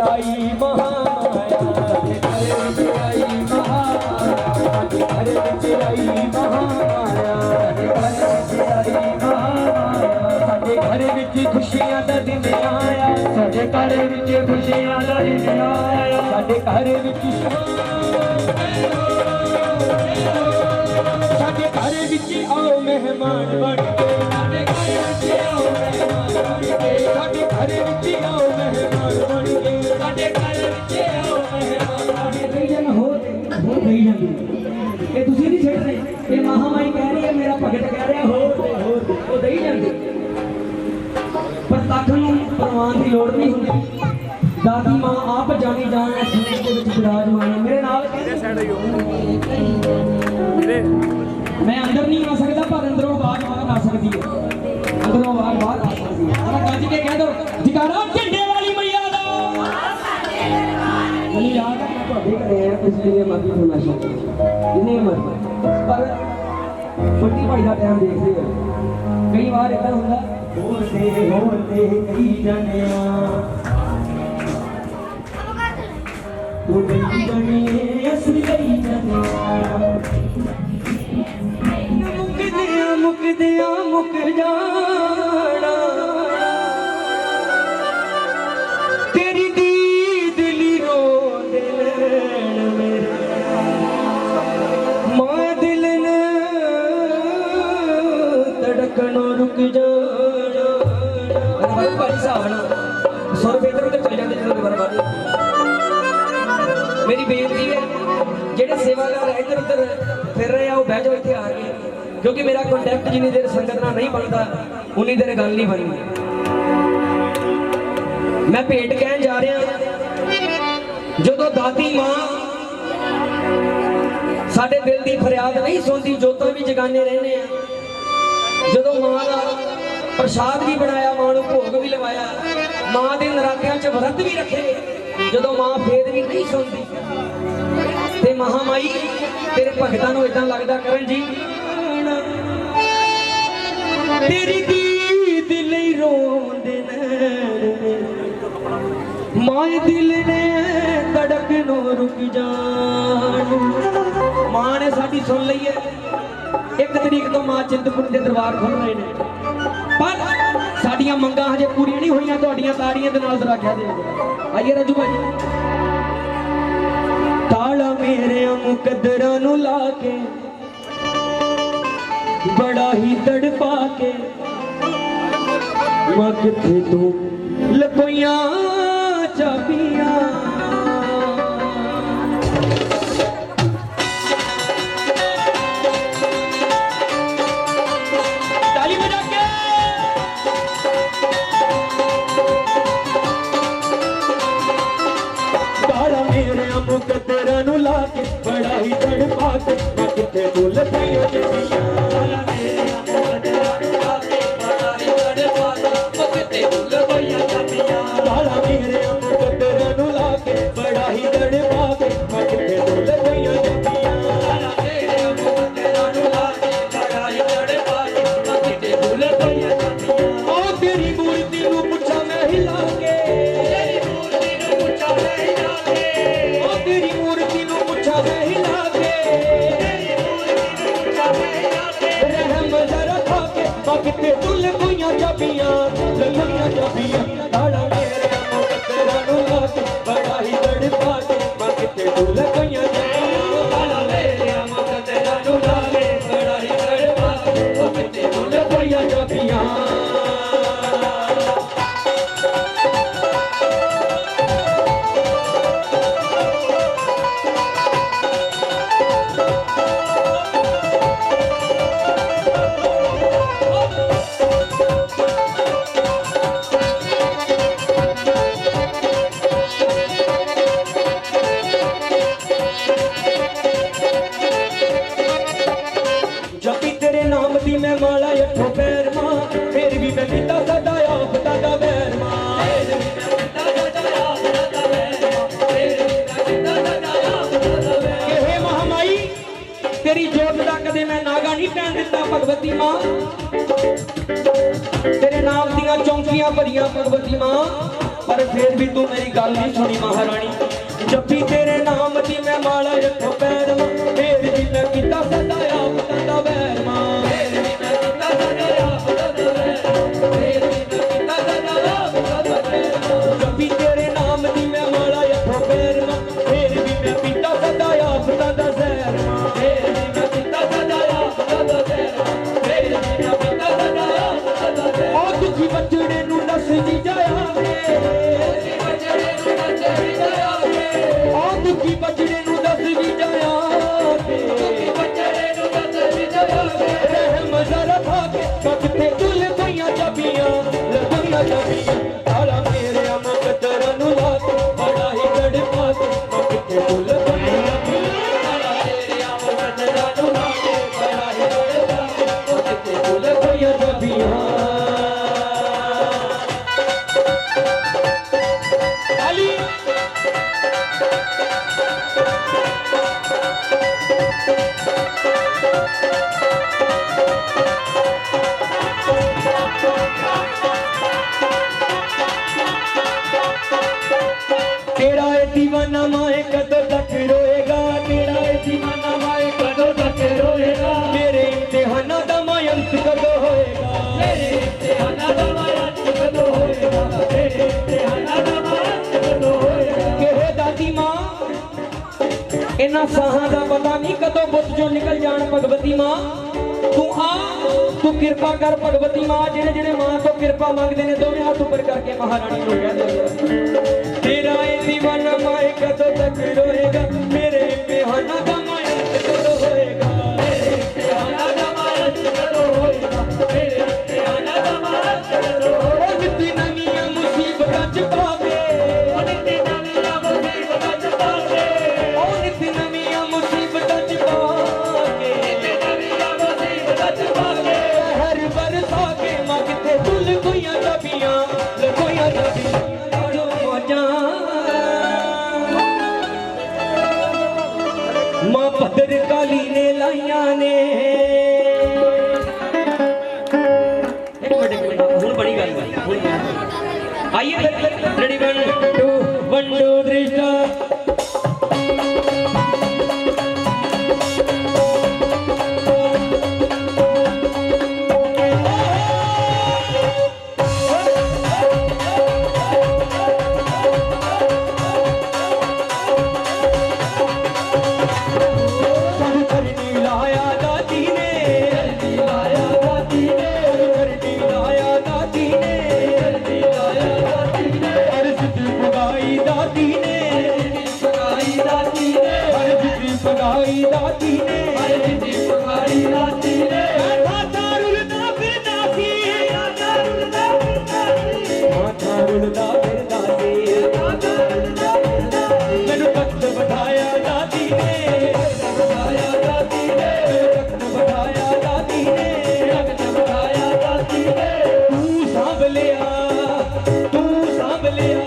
आई महामाया साडे घर विच आई महामाया साडे घर विच आई महामाया साडे घर विच खुशियां दा दिन आया साडे घर विच खुशियां दा दिन आया साडे घर विच ਵਿੱਚ ਆਓ ਮਹਿਮਾਨ ਬਣ ਕੇ ਸਾਡੇ ਘਰ ਵਿੱਚ ਆਓ ਮਹਿਮਾਨ ਬਣ ਕੇ ਸਾਡੇ ਘਰ ਵਿੱਚ ਆਓ ਮਹਿਮਾਨ ਬਣ ਕੇ ਸਾਡੇ ਘਰ ਵਿੱਚ ਆਓ ਮਹਿਮਾਨ ਬਣ ਕੇ ਕਈ ਜਨ ਹੋਰ ਕਹੀ ਜਾਂਦੇ ਇਹ ਤੁਸੀਂ ਨਹੀਂ ਛੱਡਦੇ ਇਹ ਮਹਾਮਾਈ ਕਹਿ ਰਹੀ ਹੈ ਮੇਰਾ ਭਗਤ ਕਹਿ ਰਿਹਾ ਹੋਰ ਉਹ ਦਈ ਜਾਂਦੇ ਪਰ ਤੱਕ ਨੂੰ ਪ੍ਰਵਾਨ ਦੀ ਲੋੜ ਨਹੀਂ ਹੁੰਦੀ ਦਾਦੀ ਮਾਂ ਆਪ ਜਾਣੀ ਜਾਣ ਇਸ ਦੇ ਵਿੱਚ ਵਿਰਾਜਮਾਨ ਹੈ ਮੇਰੇ ਨਾਲ ਮੈਂ ਅੰਦਰ ਨਹੀਂ ਆ ਸਕਦਾ ਪਰ ਅੰਦਰੋਂ ਆਵਾਜ਼ ਬਾਹਰ ਆ ਸਕਦੀ ਹੈ ਅੰਦਰੋਂ ਆਵਾਜ਼ ਬਾਹਰ ਆ ਸਕਦੀ ਹੈ ਸਾਰਾ ਗੱਜ ਕੇ ਕਹਿ ਦੋ ਜਕਾਰਾ ਝੰਡੇ ਵਾਲੀ ਮਈਆ ਦਾ ਮੈਨੂੰ ਯਾਦ ਹੈ ਤੁਹਾਡੇ ਘਰੇ ਆ ਪਿਛਲੇ ਮਾਦੀ ਫਰਮਾਇਸ਼ਾਂ ਜਿੰਨੇ ਮਰਜ਼ੀ ਪਰ ਛੋਟੀ ਭਾਈ ਦਾ ਟਾਈਮ ਦੇਖਦੇ ਹੋ ਕਈ ਵਾਰ ਇਦਾਂ ਹੁੰਦਾ ਹੋਰਦੇ ਕਈ ਜਣਿਆ ਤੂੰ ਕਈ ਜਣੇ ਅਸਲੀ ਕਈ ਜਣਿਆ ਮੁਕਦਿਆਂ ਮੁੱਕ ਜਾਣਾ ਤੇਰੀ ਦੀਦ ਲਈ ਰੋਂਦੇ ਲੈਣ ਮੇਰੇ ਮਾਂ ਦਿਲ ਨੇ ਧੜਕਣੋਂ ਰੁਕ ਜਾਣਾ ਭਾਈ ਸਾਹਿਬ ਨਾਲ ਸੁਰ ਫੇਰ ਤੇ ਚੱਲ ਜਾਂਦੇ ਜਦੋਂ ਬਰਬਾਦੀ ਮੇਰੀ ਬੇਨਤੀ ਹੈ ਜਿਹੜੇ ਸੇਵਾਦਾਰ ਇੱਧਰ ਉੱਧਰ ਫਿਰ ਰਹੇ ਆ ਉਹ ਬਹਿ ਜਾਓ ਇੱਥੇ ਆ ਕੇ ਕਿਉਂਕਿ ਮੇਰਾ ਕੰਟੈਕਟ ਜਿੰਨੀ ਦੇਰ ਸੰਗਤ ਨਾਲ ਨਹੀਂ ਬਣਦਾ ਉਨੀ ਦੇਰ ਗੱਲ ਨਹੀਂ ਬਣਨੀ ਮੈਂ ਭੇਟ ਕਹਿਣ ਜਾ ਰਿਹਾ ਜਦੋਂ ਦਾਦੀ ਮਾਂ ਸਾਡੇ ਦਿਲ ਦੀ ਫਰਿਆਦ ਨਹੀਂ ਸੁਣਦੀ ਜੋਤਾਂ ਵੀ ਜਗਾਨੇ ਰਹਿੰਦੇ ਆ ਜਦੋਂ ਮਾਂ ਦਾ ਪ੍ਰਸ਼ਾਦ ਵੀ ਬਣਾਇਆ ਮਾਂ ਨੂੰ ਭੋਗ ਵੀ ਲਵਾਇਆ ਮਾਂ ਦੇ ਨਰਾਤਿਆਂ 'ਚ ਵਰਤ ਵੀ ਰੱਖੇ ਜਦੋਂ ਮਾਂ ਫੇਰ ਵੀ ਨਹੀਂ ਸੁਣਦੀ ਤੇ ਮਹਾਮਾਈ ਤੇਰੇ ਭਗਤਾਂ ਨੂੰ ਇਦਾਂ ਲੱਗਦਾ ਕਰਨ ਜੀ ਤੇਰੀ ਦੀਦ ਲਈ ਰੋਂਦੇ ਨੇ ਮਾਂ ਦਿਲ ਨੇ ਧੜਕ ਨੂੰ ਰੁਕ ਜਾਣ ਮਾਂ ਨੇ ਸਾਡੀ ਸੁਣ ਲਈ ਹੈ 1 ਤਰੀਕ ਤੋਂ ਮਾਂ ਚਿੰਤਪੁਰਨੀ ਦੇ ਦਰਬਾਰ ਖੁੱਲ ਰਹੇ ਨੇ ਪਰ ਸਾਡੀਆਂ ਮੰਗਾਂ ਹਜੇ ਪੂਰੀਆਂ ਨਹੀਂ ਹੋਈਆਂ ਤੁਹਾਡੀਆਂ ਤਾੜੀਆਂ ਦੇ ਨਾਲ ਜ਼ਰਾ ਕਹਿ ਦਿਓ ਆਈਏ ਰਾਜੂ ਭਾਈ ਤਾਲਾ ਮੇਰੇ ਮੁਕੱਦਰਾਂ ਨੂੰ ਲਾ ਕੇ ਬੜਾ ਹੀ ਤੜਪਾ ਕੇ ਮੈਂ ਕਿੱਥੇ ਤੂੰ ਲਕੋਈਆਂ ਚਾਬੀਆਂ ਤਾਲੀ ਵਜਾ ਕੇ ਤਾਲਾ ਮੇਰੇ ਮੁਕੱਦਰਾਂ ਨੂੰ ਲਾ ਕੇ ਬੜਾ ਹੀ ਤੜਪਾ ਕੇ ਮੈਂ ਕਿੱਥੇ ਤੂੰ ਲਕੋਈਆਂ ਚਾਬੀਆਂ कितने तुल कोइयां चाबियां ललियां चाबियां ताला मेरे मुकद्दरां नु लाके बड़ा ही तड़पा के मैं कितने तुल कोइयां चाबियां ताला मेरे मुकद्दरां नु लाके बड़ा ही तड़पा के मैं कितने तुल कोइयां चाबियां मैं माला यठो पैर मां फिर भी मैं पिता सदा आप दादा बैर मां हे महामाई तेरी जोत दा कदे मैं नागा नहीं पहन दिता भगवती मां तेरे नाम दियां चौंकियां भरियां भगवती मां पर फिर भी तू मेरी गल नहीं सुनी महारानी जब भी तेरे नाम दी मैं माला यठो पैर मां फिर भी मैं पिता सदा आप दादा बैर मां फिर भी मैं पिता सदा आप दादा ज़हर मां फिर भी मैं पिता सदा आप दादा ज़हर ਦੁਖੀ ਬਚੜੇ ਨੂੰ ਦੱਸ ਵੀ ਜਾਇਆ ਰਹਿਮ ਜ਼ਰਾ ਖਾ ਕੇ ਕਿੱਥੇ ਤੁਲ ਗਈਆਂ ਚਾਬੀਆਂ ਲੱਗੀਆਂ ਚਾਬੀਆਂ ਤਾਲਾ ਮੇਰੇ ਮੁਕੱਦਰ ਨੂੰ ਲਾ ਕੇ ਬੜਾ ਹੀ ਤੜਪਾ ਕੇ ਕਿੱਥੇ ਤੁਲ ਗਈਆਂ ਤਾਲਾ ਮੇਰੇ ਮੁਕੱਦਰ ਨੂੰ ਲਾ ਕੇ ਬੜਾ ਹੀ ਤੜਪਾ ਕੇ ਕਿੱਥੇ ਤੁਲ ਗਈਆਂ ਚਾਬੀਆਂ Ali तेरा ये दीवाना माए कदों तक रोएगा तेरा ये दीवाना माए कदों तक रोएगा मेरे इम्तिहाना दा माए अंत कदों होएगा मेरे इम्तिहाना दा माए अंत कदों होएगा मेरे इम्तिहाना दा माए अंत कदों होएगा केहे दादी मां इन्हां साहां दा पता नहीं कदों बुत जो निकल जान भगवती मां तू आ तू किरपा कर भगवती मां जेड़े जेड़े मां तो किरपा मांगदे ने दोवें हाथ ऊपर करके महारानी नु कह दे तेरा ये दीवाना माए कदों तक रोएगा मेरे इम्तिहाना दा माए अंत कदों होएगा मेरे इम्तिहाना दा माए अंत कदों होएगा मेरे इम्तिहाना दा माए अंत कदों होएगा नित्ती नवीं मुसीबतां च पावे ओ नित्ती नवीं मुसीबतां च पावे ओ नित्ती नवीं मुसीबतां च पावे नित्ती नवीं मुसीबतां च पावे हर बरसा के मां किथे तुल गईयां चाबियां लगोईयां चाबियां जो मौजां मां पत्थर काली ने लाइया ने एक मिनट हुण बड़ी गल आइए रेडी 1 2 3 स्टार्ट पगाई दाती ने पगाई दाती ने माथा रुलदा फिरदासी माथा रुलदा फिरदासी माथा रुलदा फिरदासी मैनू तख्त बिठाया दाती ने बिठाया दाती ने तख्त बिठाया दाती ने तख्त बिठाया दाती ने तू सांभ लिया तू सांभ लिया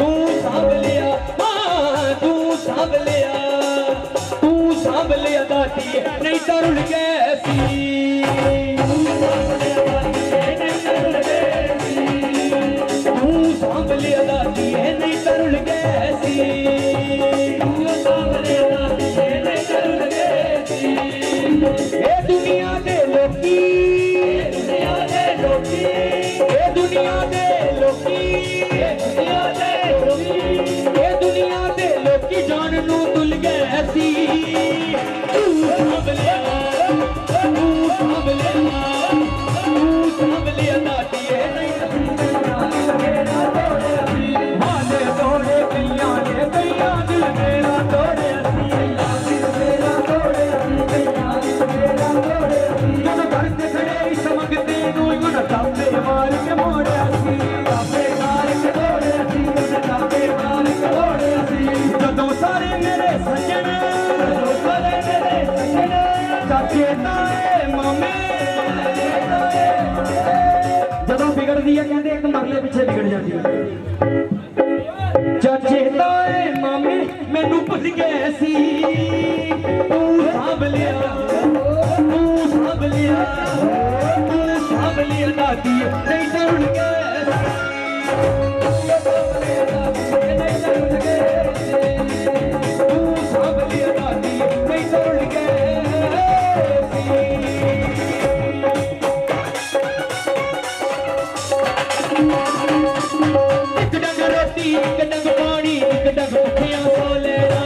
तू सांभ लिया हां तू सांभ लिया सांभ लिया दाती नहीं तो रुल गए सी तू सांभ लिया दाती नहीं तो रुल गए सी सांभ लिया दाती नहीं तो रुल गए सी ए दुनिया दे लोकी दुनिया दे लोकी ए दुनिया दे लोकी दुनिया दे लोकी ए दुनिया दे लोकी जान नू तुल गए सी ਜਦੋਂ ਵਿਗੜਦੀ ਹੈ ਕਹਿੰਦੇ ਇੱਕ ਮਰਲੇ ਪਿੱਛੇ ਵਿਗੜ ਜਾਂਦੀ ਹੈ ਚਾਚੇ ਤਾਏ ਮਾਮੇ ਮੈਨੂੰ ਭੁੱਲ ਗਏ ਸੀ ਤੂੰ ਸਾਂਭ ਲਿਆ ਤੂੰ ਸਾਂਭ ਲਿਆ ਤੂੰ ਸਾਂਭ ਲਿਆ ਦਾਦੀ ਨਹੀਂ ਤਾਂ ਰੁੱਲ ਗਏ ਤੂੰ ਸਾਂਭ ਲਿਆ ਦਾਦੀ ਨਹੀਂ ਤਾਂ ਰੁੱਲ ਗਏ ਇੱਕ ਡੰਗ ਰੋਟੀ ਇੱਕ ਡੰਗ ਪਾਣੀ ਇੱਕ ਡੰਗ ਭੁੱਖਿਆਂ ਸੋ ਲੈਣਾ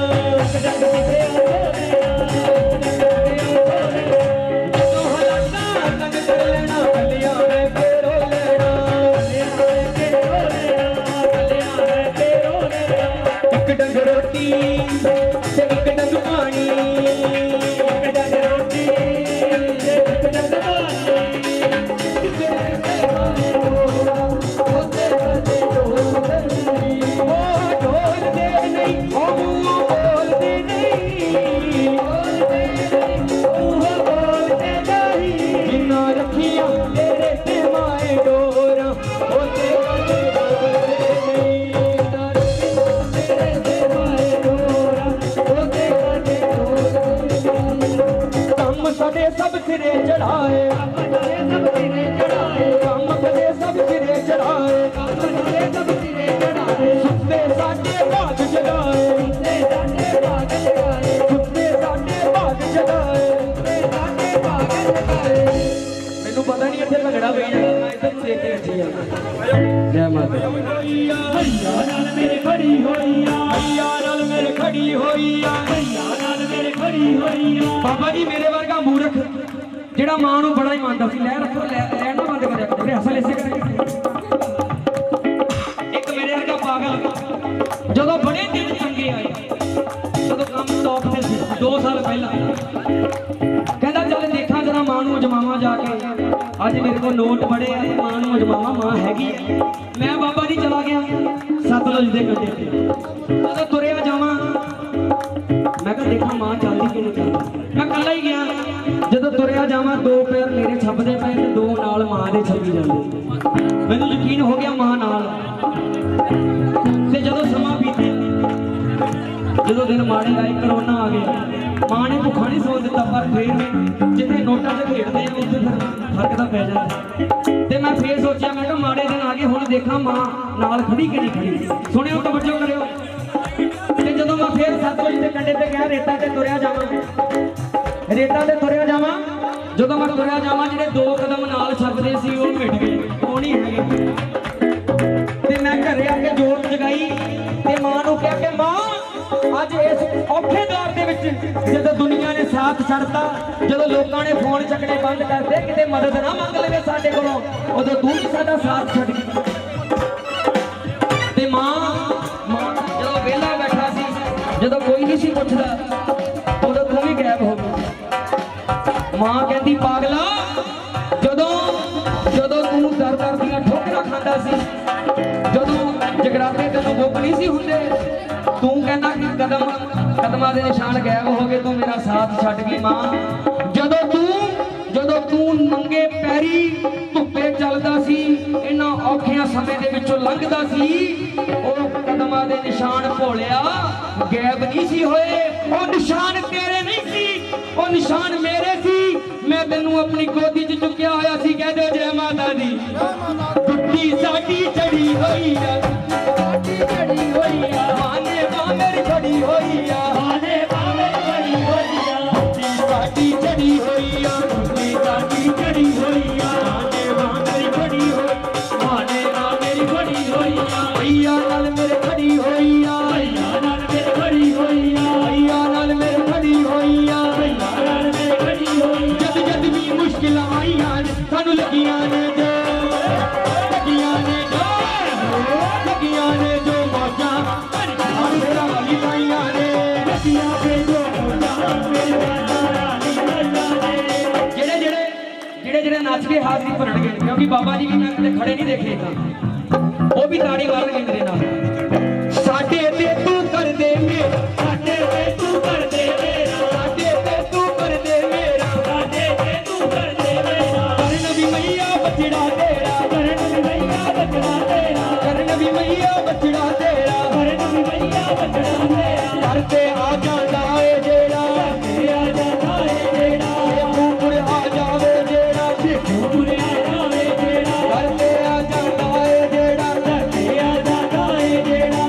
ਇੱਕ ਡੰਗ ਭੁੱਖਿਆਂ ਸੋ ਲੈਣਾ रोटी ते एक डंग पानी, एक डंग रोटी ते एक डंग पानी। बोलते नहीं ओ बोलते नहीं, बोलते नहीं जिन्ना रखिया तेरे ते माए डोरा, बोलते साडे सब सिरे चढ़ाए, काम कदे सब सिरे चढ़ाए, सुत्ते साडे भाग जगाए, सुत्ते साडे भाग जगाए। मैनू पता नहीं इत्थे झगड़ा पई जाना, मैं इधर देख के अच्छी आ। जय माता भैया नाल मेरे खड़ी होइया, भैया नाल मेरे खड़ी होइया, भैया नाल मेरे खड़ी होइया। बाबा जी मेरे वर्गा मूर्ख ਜਿਹੜਾ ਮਾਂ ਨੂੰ ਬੜਾ ਹੀ ਮੰਨਦਾ ਸੀ, ਲੈ ਰੱਖੋ ਲੈਣ ਨਾ ਬੰਦ ਕਰਿਆ ਮੇਰੇ ਅਸਲ ਇਸੇ ਕਰਕੇ। ਇੱਕ ਮੇਰੇ ਵਰਗਾ ਪਾਗਲ ਜਦੋਂ ਬੜੇ ਦਿਨ ਚੰਗੇ ਆਏ, ਜਦੋਂ ਕੰਮ ਟੌਪ ਤੇ ਸੀ 2 ਸਾਲ ਪਹਿਲਾਂ, ਕਹਿੰਦਾ ਚੱਲ ਦੇਖਾਂ ਜਰਾ ਮਾਂ ਨੂੰ ਅਜਮਾਵਾਂ ਜਾ ਕੇ। ਅੱਜ ਮੇਰੇ ਕੋਲ ਨੋਟ ਬੜੇ ਆ, ਮਾਂ ਨੂੰ ਅਜਮਾਵਾਂ, ਮਾਂ ਹੈਗੀ ਆ। ਮੈਂ ਬਾਬਾ ਜੀ ਚਲਾ ਗਿਆ ਸਤਲੁਜ ਦੇ ਕੰਢੇ ਤੇ, ਜਦੋਂ ਤੁਰਿਆ ਜਾਵਾਂ ਮੈਂ ਕਿਹਾ ਦੇਖਾਂ ਮਾਂ ਚੱਲਦੀ ਕਿ ਨਹੀਂ ਚੱਲਦੀ। ਮੈਂ ਇਕੱਲਾ ਹੀ ਗਿਆ, ਜਦੋਂ ਤੁਰਿਆ ਜਾਵਾਂ 2 ਪੈਰ ਮੇਰੇ ਛੱਪਦੇ ਪਏ ਤੇ 2 ਨਾਲ ਮਾਂ ਦੇ ਛੱਪੀ ਜਾਂਦੇ। ਮੈਨੂੰ ਯਕੀਨ ਹੋ ਗਿਆ ਮਾਂ ਨਾਲ। ਤੇ ਜਦੋਂ ਸਮਾਂ ਬੀਤਿਆ, ਜਦੋਂ ਦਿਨ ਮਾੜੇ ਆਏ, ਕਰੋਨਾ ਆ ਗਿਆ, ਮਾਂ ਨੇ ਭੁੱਖਾ ਨਹੀਂ ਸੌਣ ਦਿੱਤਾ, ਪਰ ਫੇਰ ਜਿੱਥੇ ਨੋਟਾਂ 'ਚ ਖੇਡਦੇ ਆ ਉੱਥੇ ਫਿਰ ਫਰਕ ਤਾਂ ਪੈ ਜਾਂਦਾ। ਤੇ ਮੈਂ ਫੇਰ ਸੋਚਿਆ, ਮੈਂ ਕਿਹਾ ਮਾੜੇ ਦਿਨ ਆ ਗਏ, ਹੁਣ ਦੇਖਾਂ ਮਾਂ ਨਾਲ ਖੜੀ ਕਿ ਨਹੀਂ ਖੜੀ। ਸੁਣਿਓ ਤਵੱਜੋ ਕਰਿਓ। ਤੇ ਜਦੋਂ ਮੈਂ ਫੇਰ ਸਤਲੁਜ ਦੇ ਕੰਢੇ ਤੇ ਗਿਆ, ਰੇਤਾਂ ਤੇ ਤੁਰਿਆ ਜਾਵਾਂ, ਰੇਤਾਂ ਤੇ ਤੁਰਿਆ ਜਾਵਾਂ, ਜਦੋਂ ਮੈਂ ਤੁਰਿਆ ਜਾਵਾਂ ਜਿਹੜੇ 2 ਕਦਮ ਨਾਲ ਛੱਪਦੇ ਸੀ ਉਹ ਮਿਟ ਗਏ, ਉਹ ਨਹੀਂ ਹੈਗੇ। ਤੇ ਮੈਂ ਘਰੇ ਆ ਕੇ ਜੋਤ ਜਗਾਈ ਤੇ ਮਾਂ ਨੂੰ ਕਿਹਾ ਕਿ ਮਾਂ ਅੱਜ ਇਸ ਔਖੇ ਦੌਰ ਦੇ ਵਿੱਚ ਜਦੋਂ ਦੁਨੀਆ ਨੇ ਸਾਥ ਛੱਡਤਾ, ਜਦੋਂ ਲੋਕਾਂ ਨੇ ਫੋਨ ਚੱਕਣੇ ਬੰਦ ਕਰਤੇ, ਕਿਤੇ ਮਦਦ ਨਾ ਮੰਗ ਲਵੇ ਸਾਡੇ ਕੋਲੋਂ, ਉਦੋਂ ਤੂੰ ਵੀ ਸਾਡਾ ਸਾਥ ਛੱਡ ਗਈ। ਤੇ ਮਾਂ ਜਦੋਂ ਵਿਹਲਾ ਬੈਠਾ ਸੀ, ਜਦੋਂ ਕੋਈ ਨਹੀਂ ਸੀ ਪੁੱਛਦਾ, ਉਦੋਂ ਤੂੰ ਵੀ ਗਾਇਬ ਹੋ ਗਈ। ਮਾਂ ਕਹਿੰਦੀ ਪਾਗਲਾ, ਜਦੋਂ ਤੂੰ ਦਰ ਦੀਆਂ ਠੋਕਰਾਂ ਖਾਂਦਾ ਸੀ, ਜਦੋਂ ਜਗਰਾਤੇ ਤੈਨੂੰ ਮੁੱਕ ਨਹੀਂ ਸੀ ਹੁੰਦੇ, ਤੂੰ ਕਹਿੰਦਾ ਕਿ ਕਦਮਾਂ ਦੇ ਨਿਸ਼ਾਨ ਗਾਇਬ ਹੋ ਗਏ, ਤੂੰ ਮੇਰਾ ਸਾਥ ਛੱਡ ਗਈ। ਮਾਂ ਜਦੋਂ ਤੂੰ ਨੰਗੇ ਪੈਰੀ ਧੁੱਪੇ ਚੱਲਦਾ ਸੀ, ਇਹਨਾਂ ਔਖਿਆਂ ਸਮੇਂ ਦੇ ਵਿੱਚੋਂ ਲੰਘਦਾ ਸੀ, ਉਹ ਕਦਮਾਂ ਦੇ ਨਿਸ਼ਾਨ ਭੋਲਿਆ ਗਾਇਬ ਨਹੀਂ ਸੀ ਹੋਏ। ਉਹ ਨਿਸ਼ਾਨ ਤੇਰੇ ਨਹੀਂ ਸੀ, ਉਹ ਨਿਸ਼ਾਨ ਮੇਰੇ ਸੀ। ਮੈਂ ਤੈਨੂੰ ਆਪਣੀ ਗੋਦੀ 'ਚ ਚੁੱਕਿਆ ਹੋਇਆ ਸੀ। ਕਹਿ ਦਿਓ ਜੈ ਮਾਤਾ ਦੀ। ਗੁੱਡੀ ਸਾਡੀ ਚੜੀ ਹੋਈ ਆ, ਸਾਡੀ ਚੜੀ ਹੋਈ ਆ, ਮਾਨੇ ਮਾਂ ਮੇਰੀ ਖੜੀ ਹੋਈ ਆ, ਮਾਨੇ ਮਾਂ ਮੇਰੀ ਖੜੀ ਹੋਈ ਆ, ਗੁੱਡੀ ਸਾਡੀ ਚੜੀ ਹੋਈ ਆ, ਗੁੱਡੀ ਸਾਡੀ ਚੜੀ ਹੋਈ ਆ, ਮਾਨੇ ਮਾਂ ਮੇਰੀ ਖੜੀ ਹੋਈ, ਮਾਨੇ ਮਾਂ ਮੇਰੀ ਖੜੀ ਹੋਈ ਆ, ਭਈਆ ਨਾਲ ਮੇਰੇ ਖੜੀ ਹੋਈ ਆ, ਭਈਆ ਨਾਲ ਮੇਰੇ ਖੜੀ ਹੋਈ ਆ, ਭਈਆ ਨਾਲ ਮੇਰੇ ਖੜੀ ਹੋਈ ਆ, ਭਈਆ ਨਾਲ ਮੇਰੇ ਖੜੀ ਹੋਈ ਆ। ਜਦ ਵੀ ਮੁਸ਼ਕਿਲਾਂ ਆਈਆਂ ਨੇ ਸਾਨੂੰ ਲੱਗੀਆਂ ਨੇ ਜੋ ਮੌਜਾਂ ਮੇਰਾ ਵਾਲੀ ਪਾਈਆਂ ਨੇ, ਲੱਗੀਆਂ ਤੇ ਜੋ ਮੌਜਾਂ ਮੇਰੇ ਵਾਲੀ ਪਾਈਆਂ ਨੇ। ਜਿਹੜੇ ਨੱਚ ਕੇ ਹਾਜ਼ਰੀ ਭਰਨਗੇ, ਕਿਉਂਕਿ ਬਾਬਾ ਜੀ ਵੀ ਮੈਂ ਕਿਤੇ ਖੜੇ ਨਹੀਂ ਦੇਖੇ ਤਾਂ ਉਹ ਵੀ ਤਾੜੀ ਮਾਰਨਗੇ ਮੇਰੇ ਨਾਲ। ਸਾਡੇ ਤੇ ਤੂੰ ਕਰ ਦੇ ਮੇਰਾ, ਸਾਡੇ ਤੇ ਤੂੰ ਕਰ ਦੇ ਮੇਰਾ, ਸਾਡੇ ਤੇ ਤੂੰ ਕਰ ਦੇ ਮੇਰਾ, ਸਾਡੇ ਤੇ ਤੂੰ ਕਰ ਦੇ ਮੇਰਾ। ਕਰਨ ਵੀ ਮਈਆ ਬਚੜਾ ਤੇਰਾ, ਕਰਨ ਵੀ ਮਈਆ ਬਚੜਾ ਤੇਰਾ, ਕਰਨ ਵੀ ਮਈਆ ਬਚੜਾ ਤੇਰਾ, ਕਰਨ ਵੀ ਮਈਆ ਬਚੜਾ ਤੇਰਾ। ਘਰ ਤੇ ਆ ਜਾਂਦਾ ਏ ਜਿਹੜਾ, ਘਰ ਤੇ ਆ ਜਾਂਦਾ ਏ ਜਿਹੜਾ, ਤੂੰ ਪੁਰ ਆ ਜਾਵੇ ਜਿਹੜਾ, ਤੂੰ ਪੁਰ ਆ ਜਾਵੇ ਜਿਹੜਾ, ਘਰ ਤੇ ਆ ਜਾਂਦਾ ਏ ਜਿਹੜਾ, ਘਰ ਤੇ ਆ ਜਾਂਦਾ ਏ ਜਿਹੜਾ,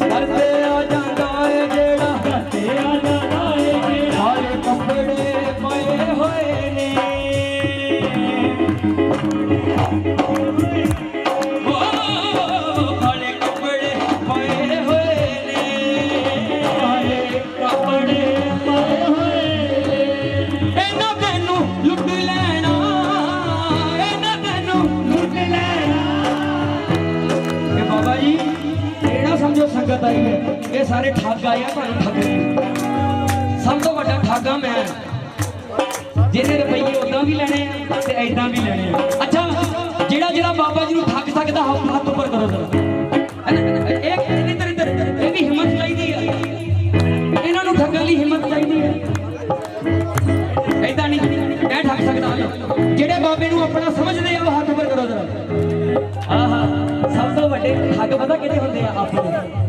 ਘਰ ਤੇ ਆ ਜਾਂਦਾ ਏ ਜਿਹੜਾ, ਘਰ ਤੇ ਆ ਜਾਂਦਾ ਏ ਜਿਹੜਾ। ਹਾਲੇ ਕੱਪੜੇ ਪਏ ਹੋਏ ਨੇ, ਹਾਲੇ ਕੱਪੜੇ ਪਏ ਹੋਏ ਨੇ, मुश्किल आई है ये सारे ठग आए हैं ਤੁਹਾਨੂੰ ਠੱਗਣ सब तो ਵੱਡਾ ਠੱਗਾ मैं ਜਿਹਨੇ ਰੁਪਈਏ ਉਦਾਂ ਵੀ ਲੈਣੇ ਆ ਤੇ ਐਦਾਂ ਵੀ ਲੈਣੇ ਆ ਅੱਛਾ ਜਿਹੜਾ ਜਿਹੜਾ ਬਾਬਾ ਜੀ ਨੂੰ ਠੱਗ ਸਕਦਾ ਹੱਥ ਉੱਪਰ ਕਰੋ ਜ਼ਰਾ ਇਹ ਵੀ ਹਿੰਮਤ ਚਾਹੀਦੀ ਆ ਇਹਨਾਂ ਨੂੰ ਠੱਗਣ ਲਈ ਹਿੰਮਤ ਚਾਹੀਦੀ ਹੈ ਐਦਾਂ ਨਹੀਂ ਇਹ ਠੱਗ ਸਕਦਾ ਜਿਹੜੇ ਬਾਬੇ ਨੂੰ ਆਪਣਾ ਸਮਝਦੇ ਆ ਉਹ ਹੱਥ ਉੱਪਰ ਕਰੋ ਜ਼ਰਾ ਆਹਾ ਸਭ ਤੋਂ ਵੱਡੇ ਠੱਗ ਪਤਾ ਕਿਹੜੇ ਹੁੰਦੇ ਆ ਆਪਣੇ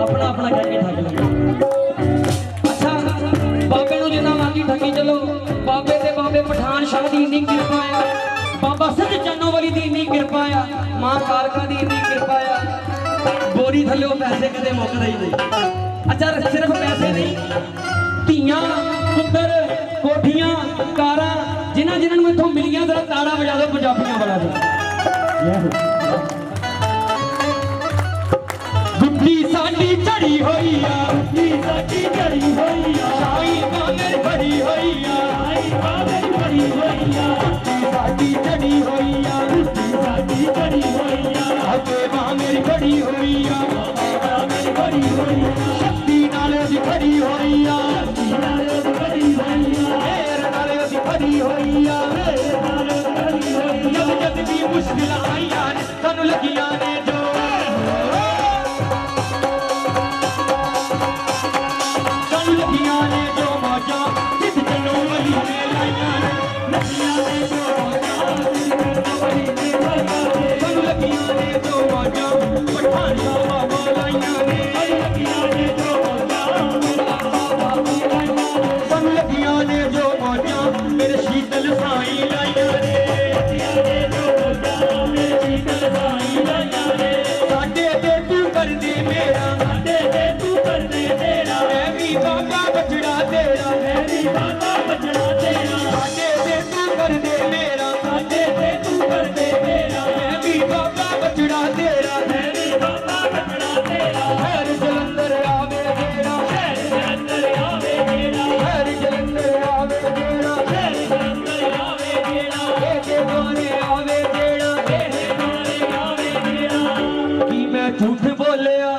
ਆਪਣਾ ਆਪਣਾ ਕਰਕੇ ਠੱਗ ਲੈਂਦੇ ਅੱਛਾ ਬਾਬੇ ਨੂੰ ਜਿੰਨਾ ਮਰਜ਼ੀ ਠੱਗੀ ਚਲੋ ਬਾਬੇ ਤੇ ਬਾਬੇ ਪਠਾਨ ਸ਼ਾਹ ਦੀ ਇੰਨੀ ਕਿਰਪਾ ਆ ਬਾਬਾ ਸਿੱਧ ਚਾਨੋ ਵਾਲੀ ਦੀ ਇੰਨੀ ਕਿਰਪਾ ਆ ਮਾਂ ਕਾਲਕਾ ਦੀ ਇੰਨੀ ਕਿਰਪਾ ਆ ਬੋਰੀ ਥੱਲੇ ਉਹ ਪੈਸੇ ਕਦੇ ਮੁੱਕਦੇ ਹੀ ਨਹੀਂ ਅੱਛਾ ਸਿਰਫ ਪੈਸੇ ਨਹੀਂ ਧੀਆਂ ਪੁੱਤਰ ਕੋਠੀਆਂ ਕਾਰਾਂ ਜਿਨ੍ਹਾਂ ਜਿਨ੍ਹਾਂ ਨੂੰ ਇੱਥੋਂ ਮਿਲੀਆਂ ਜ਼ਰਾ ਤਾੜਾ ਵਜਾ ਦਿਓ ਪੰਜਾਬੀਆਂ ਵਾਲਾ ਜੀ ਗੁੱਡੀ ਸਾਡੀ ਝੜੀ ਹੋਈ ਆ ਗੁੱਡੀ ਸਾਡੀ ਝੜੀ ਹੋਈ ਆ ਸਾਈ ਬਾਗਰ ਭਰੀ ਹੋਈ ਆ ਸਾਈ ਬਾਗਰ ਭਰੀ ਹੋਈ ਆ ਗੁੱਡੀ ਸਾਡੀ ਝੜੀ ਹੋਈ ਆ ਗੁੱਡੀ ਸਾਡੀ ਝੜੀ ਹੋਈ ਆ ਅੱਗੇ ਬਾਗਰ ਭਰੀ ਹੋਈ ਆ ਬਾਗਰ ਭਰੀ ਹੋਈ ਆ ਸ਼ਕਤੀ ਨਾਲ ਉਹਦੀ ਭਰੀ ਹੋਈ ਆ ਸ਼ਕਤੀ ਨਾਲ ਉਹਦੀ ਭਰੀ ਹੋਈ ਆ ਮੇਰ ਨਾਲ ਉਹਦੀ ਭਰੀ ਹੋਈ ਆ ਮੇਰ ਨਾਲ ਉਹਦੀ ਭਰੀ ਹੋਈ ਆ ਜਦ ਵੀ ਮੁਸ਼ਕਿਲ ਆਈਆਂ ਨੇ ਸਾਨੂੰ ਲੱਗੀਆਂ ਨੇ ਜੋ ਸਾਨੂੰ ਲੱਗੀਆਂ ਨੇ ਜੋ ਮੌਜਾਂ ਜਿੱਦ ਚਲੋ ਵਲੀ ਨੇ ਲਾਈਆਂ ਨੇ ਲੱਗੀਆਂ ਨੇ ਜੋ ਮੌਜਾਂ ਵਲੀ ਨੇ ਲਾਈਆਂ ਨੇ ਸਾਨੂੰ ਲੱਗੀਆਂ ਨੇ ਜੋ ਮੌਜਾਂ ਪਠਾਨ ਦਾ ਬਾਬਾ ਲਾਈਆਂ ਨੇ ਲੱਗੀਆਂ ਨੇ ਜੋ ਮੌਜਾਂ ਸਾਨੂੰ ਲੱਗੀਆਂ ਨੇ ਜੋ ਮੌਜਾਂ ਮੇਰੇ ਸ਼ੀਤਲ ਸਾਈ ਲਾਈਆਂ ਨੇ ਲੱਗੀਆਂ ਨੇ ਜੋ ਮੌਜਾਂ ਮੇਰੇ ਸ਼ੀਤਲ ਸਾਈ ਲਾਈਆਂ ਨੇ ਸਾਡੇ ਤੇ ਤੂੰ ਕਰਦੇ ਮੇਰਾ ਸਾਡੇ ਤੇ ਤੂੰ ਕਰਦੇ ਮੇਰਾ ਮੈਂ ਵੀ ਬਾਬਾ ਬਚੜਾ ਤੇਰਾ ਮੈਂ ਵੀ ਬਾਬਾ ਬਚੜਾ ਤੇਰਾ ਸਾਡੇ ਤੇ ਤੂੰ ਕਰਦੇ ਮੇਰਾ ਸਾਡੇ ਤੇ ਤੂੰ ਕਰਦੇ ਮੇਰਾ ਮੈਂ ਵੀ ਬਾਬਾ ਬਚੜਾ ਤੇਰਾ ਮੈਂ ਵੀ ਬਾਬਾ ਬਚੜਾ ਤੇਰਾ ਹਰ ਜਲੰਧਰ ਆਵੇ ਜਿਹੜਾ ਹਰ ਜਲੰਧਰ ਆਵੇ ਜਿਹੜਾ ਹਰ ਜਲੰਧਰ ਆਵੇ ਜਿਹੜਾ ਹਰ ਜਲੰਧਰ ਆਵੇ ਜਿਹੜਾ ਇਹਦੇ ਗਾਣੇ ਆਵੇ ਜਿਹੜਾ ਇਹਦੇ ਗਾਣੇ ਆਵੇ ਜਿਹੜਾ ਕੀ ਮੈਂ ਝੂਠ ਬੋਲਿਆ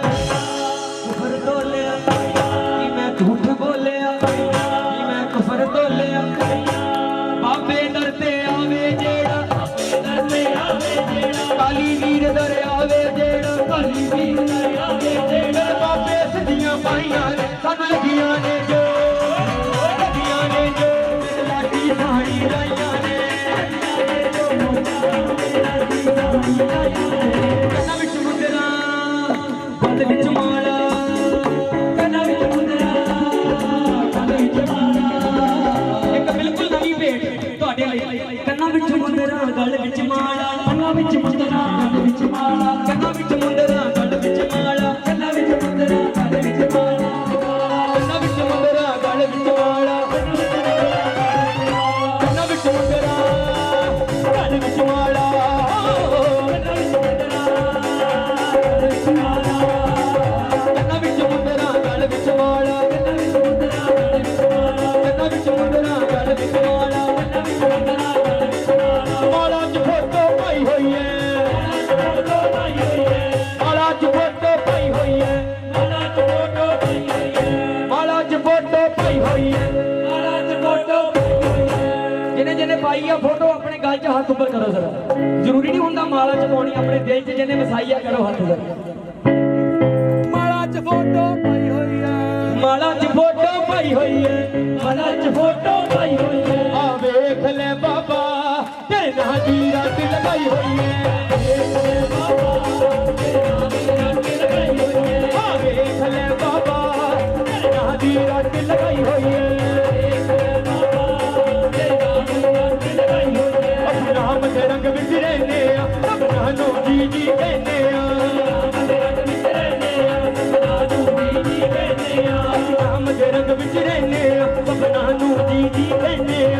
ਕੁਫਰ ਤੋਲਿਆ ਕੀ ਮੈਂ ਝੂਠ ਬੋਲਿਆ ਕੀ ਮੈਂ ਕੁਫਰ ਤੋਲਿਆ ਬਾਬੇ ਦਰ ਤੇ ਆਵੇ ਜਿਹੜਾ ਦਰ ਤੇ ਆਵੇ ਜਿਹੜਾ ਕਾਲੀ ਵੀਰ ਦਰ ਆਵੇ ਜਿਹੜਾ ਕਾਲੀ ਵੀਰ ਦਰ ਆਵੇ ਜਿਹੜਾ ਬਾਬੇ ਸਿੱਧੀਆਂ ਪਾਈਆਂ ਨੇ ਸਾਨੂੰ ਲੱਗੀਆਂ ਨੇ ਜੋ ਲੱਗੀਆਂ ਨੇ ਜੋ ਮੇਰੇ ਲਾਡੀ ਸਾੜੀ ਲਾਈਆਂ ਨੇ ਕੰਨਾਂ ਵਿੱਚ ਮੁੰਦਰਾ ਗਲ ਵਿੱਚ ਮਾਲਾ ਕੰਨਾਂ ਵਿੱਚ ਮੁੰਦਰਾ ਗਲ ਵਿੱਚ ਮਾਲਾ ਇੱਕ ਬਿਲਕੁਲ ਨਵੀਂ ਭੇਟ ਤੁਹਾਡੇ ਲਈ ਕੰਨਾਂ ਵਿੱਚ ਮੁੰਦਰਾ ਗਲ ਵਿੱਚ ਮਾਲਾ ਕੰਨਾਂ ਵਿੱਚ ਮੁੰਦਰਾ ਗਲ ਵਿੱਚ ਮਾਲਾ ਕੰਨਾਂ ਵਿੱਚ ਮੁੰਦਰਾ ਗਲ ਵਿੱਚ ਮਾਲਾ ਕੰਨਾਂ ਵਿੱਚ ਮੁੰਦਰਾ ਗਲ ਵਿੱਚ ਮਾਲਾ ਕੰਨਾਂ ਵਿੱਚ ਮੁੰਦਰਾ ਗਲ ਵਿੱਚ ਮਾਲਾ ਕੰਨਾਂ ਵਿੱਚ ਮੁੰਦਰਾ ਗਲ ਵਿੱਚ ਮਾਲਾ ਕੰਨਾਂ ਵਿੱਚ ਮੁੰਦਰਾ ਗਲ ਵਿੱਚ ਮਾਲਾ ਕੰਨਾਂ ਵਿੱਚ ਮੁੰਦਰਾ ਗਲ ਵਿੱਚ ਮਾਲਾ ਕੰਨਾਂ ਵਿੱਚ ਮੁੰਦਰਾ ਗਲ ਵਿੱਚ ਮਾਲਾ ਕੰਨਾਂ ਵਿੱਚ ਮੁੰਦਰਾ ਗਲ ਵਿੱਚ ਮਾਲਾ ਮਾਲਾ 'ਚ ਫੋਟੋ ਪਾਈ ਹੋਈ ਐ ਮਾਲਾ 'ਚ ਫੋਟੋ ਪਾਈ ਹੋਈ ਐ ਮਾਲਾ 'ਚ ਫੋਟੋ ਪਾਈ ਹੋਈ ਐ ਮਾਲਾ 'ਚ ਫੋਟੋ ਪਾਈ ਹੋਈ ਐ ਮਾਲਾ 'ਚ ਫੋਟੋ ਪਾਈ ਹੋਈ ਐ ਜਿਹਨੇ ਜਿਹਨੇ ਪਾਈ ਆ ਫੋਟੋ ਆਪਣੇ ਗਲ 'ਚ ਹੱਥ ਉੱਪਰ ਕਰੋ ਜ਼ਰਾ ਜ਼ਰੂਰੀ ਨਹੀਂ ਹੁੰਦਾ ਮਾਲਾ 'ਚ ਪਾਉਣੀ ਆਪਣੇ ਦਿਲ 'ਚ ਜਿਹਨੇ ਵਸਾਈ ਆ ਕਰੋ ਹੱਥ ਜ਼ਰਾ ਮਾਲਾ 'ਚ ਫੋਟੋ ਪਾਈ ਹੋਈ ਐ ਮਾਲਾ 'ਚ ਫੋਟੋ ਪਾਈ ਹੋਈ ਐ ਮਾਲਾ 'ਚ ਫੋਟੋ ਪਾਈ ਹੋਈ ਐ ਆ ਵੇਖ ਲੈ ਬਾਬਾ ਤੇਰੇ ਨਾਂ ਦੀ ਰੱਟ ਲਗਾਈ ਹੋਈ ਐ ਵੇਖ ਲੈ ਬਾਬਾ ਤੇਰੇ ਨਾਂ ਦੀ ਰੱਟ ਲਗਾਈ ਹੋਈ ਐ ਆ ਵੇਖ ਲੈ ਬਾਬਾ ਤੇਰੇ ਨਾਂ ਦੀ ਰੱਟ ਲਗਾਈ ਹੋਈ ਐ ਵੇਖ ਲੈ ਬਾਬਾ ਤੇਰੇ ਨਾਂ ਦੀ ਰੱਟ ਲਗਾਈ ਹੋਈ ਐ ਅਸੀਂ ਨਾਮ ਦੇ ਰੰਗ ਵਿੱਚ ਰਹਿੰਦੇ ਆ ਸਭਨਾਂ ਨੂੰ ਜੀ ਜੀ ਕਹਿੰਦੇ ਆ ਨਾਮ ਦੇ ਰੰਗ ਵਿੱਚ ਰਹਿੰਦੇ ਆ ਸਭਨਾਂ ਨੂੰ ਜੀ ਜੀ ਕਹਿੰਦੇ ਆ ਅਸੀਂ ਨਾਮ ਦੇ ਰੰਗ ਵਿੱਚ ਰਹਿੰਦੇ ਆ ਸਭਨਾਂ ਨੂੰ ਜੀ ਜੀ ਕਹਿੰਦੇ ਆ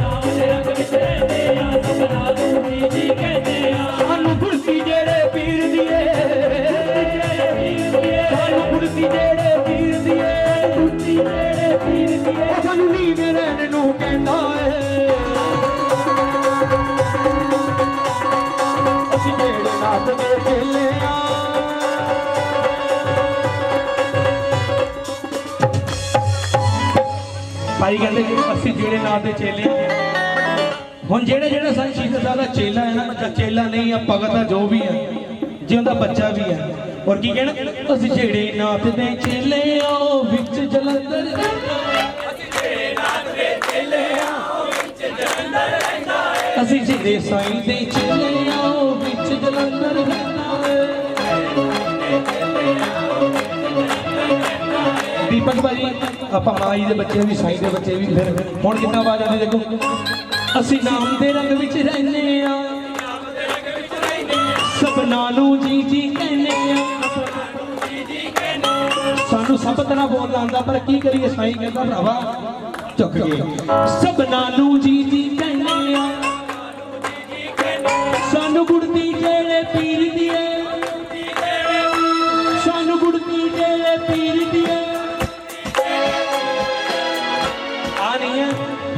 ਨਾਮ ਦੇ ਰੰਗ ਵਿੱਚ ਰਹਿੰਦੇ ਆ ਸਭਨਾਂ ਨੂੰ ਜੀ ਜੀ ਕਹਿੰਦੇ ਆ ਸਾਨੂੰ ਕੁਰਸੀ ਜਿਹੜੇ ਪੀਰ ਦੀਏ ਸਾਨੂੰ ਕੁਰਸੀ ਜਿਹੜੇ ਪੀਰ ਦੀਏ ਕੁਰਸੀ ਜਿਹੜੇ भाई कहते ਅਸੀਂ ਜਿਹੜੇ ਨਾਂ ਦੇ ਚੇਲੇ ਹੁਣ ਜਿਹੜੇ ਸੰਤ ਸ਼ਹੀਦ ਸਾਹਿਬ ਦਾ ਚੇਲਾ ਹੈ ਨਾ ਬੱਚਾ ਚੇਲਾ ਨਹੀਂ ਆ ਭਗਤ ਆ ਜੋ ਵੀ ਹੈ ਜੇ ਉਹਦਾ ਬੱਚਾ ਵੀ ਹੈ ਔਰ ਕੀ ਕਹਿਣਾ ਅਸੀਂ ਜਿਹੜੇ ਨਾਥ ਦੇ ਚੇਲੇ ਆਓ ਵਿੱਚ ਜਲੰਧਰ ਅਸੀਂ ਜਿਹੜੇ ਸਾਈਂ ਦੇ ਚੇਲੇ ਆਓ ਵਿੱਚ ਜਲੰਧਰ दीपक भाजी आप आई दे बच्चे भी साई दे बच्चे भी फिर हुण कितना आवाज आती देखो असी नाम दे रंग विच रहने आ सबना नू जी जी कहने आ सानू सब तरह बोलना आंदा पर की करिए साई कहता भरावा झुक गए सबना नू जी जी कहने आ सानू गुड़ती जेले पीर दिए सानू गुड़ती जेले पीर दिए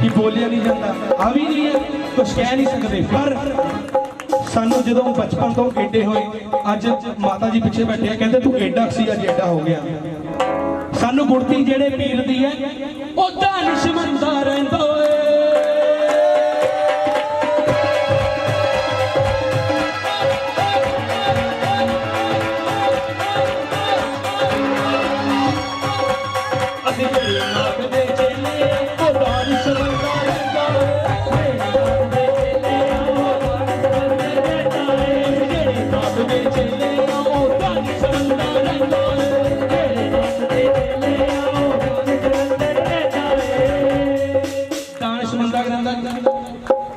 कि बोलिया नहीं जाता आ भी नहीं है कुछ कह नहीं सकते पर सानू जो बचपन तो एडे होए अज माता जी पिछे बैठे कहते तू एडा सी अज एडा हो गया सानू गुड़ती जेड़े पीर दी है ओ दानिशमंदा रहिंदा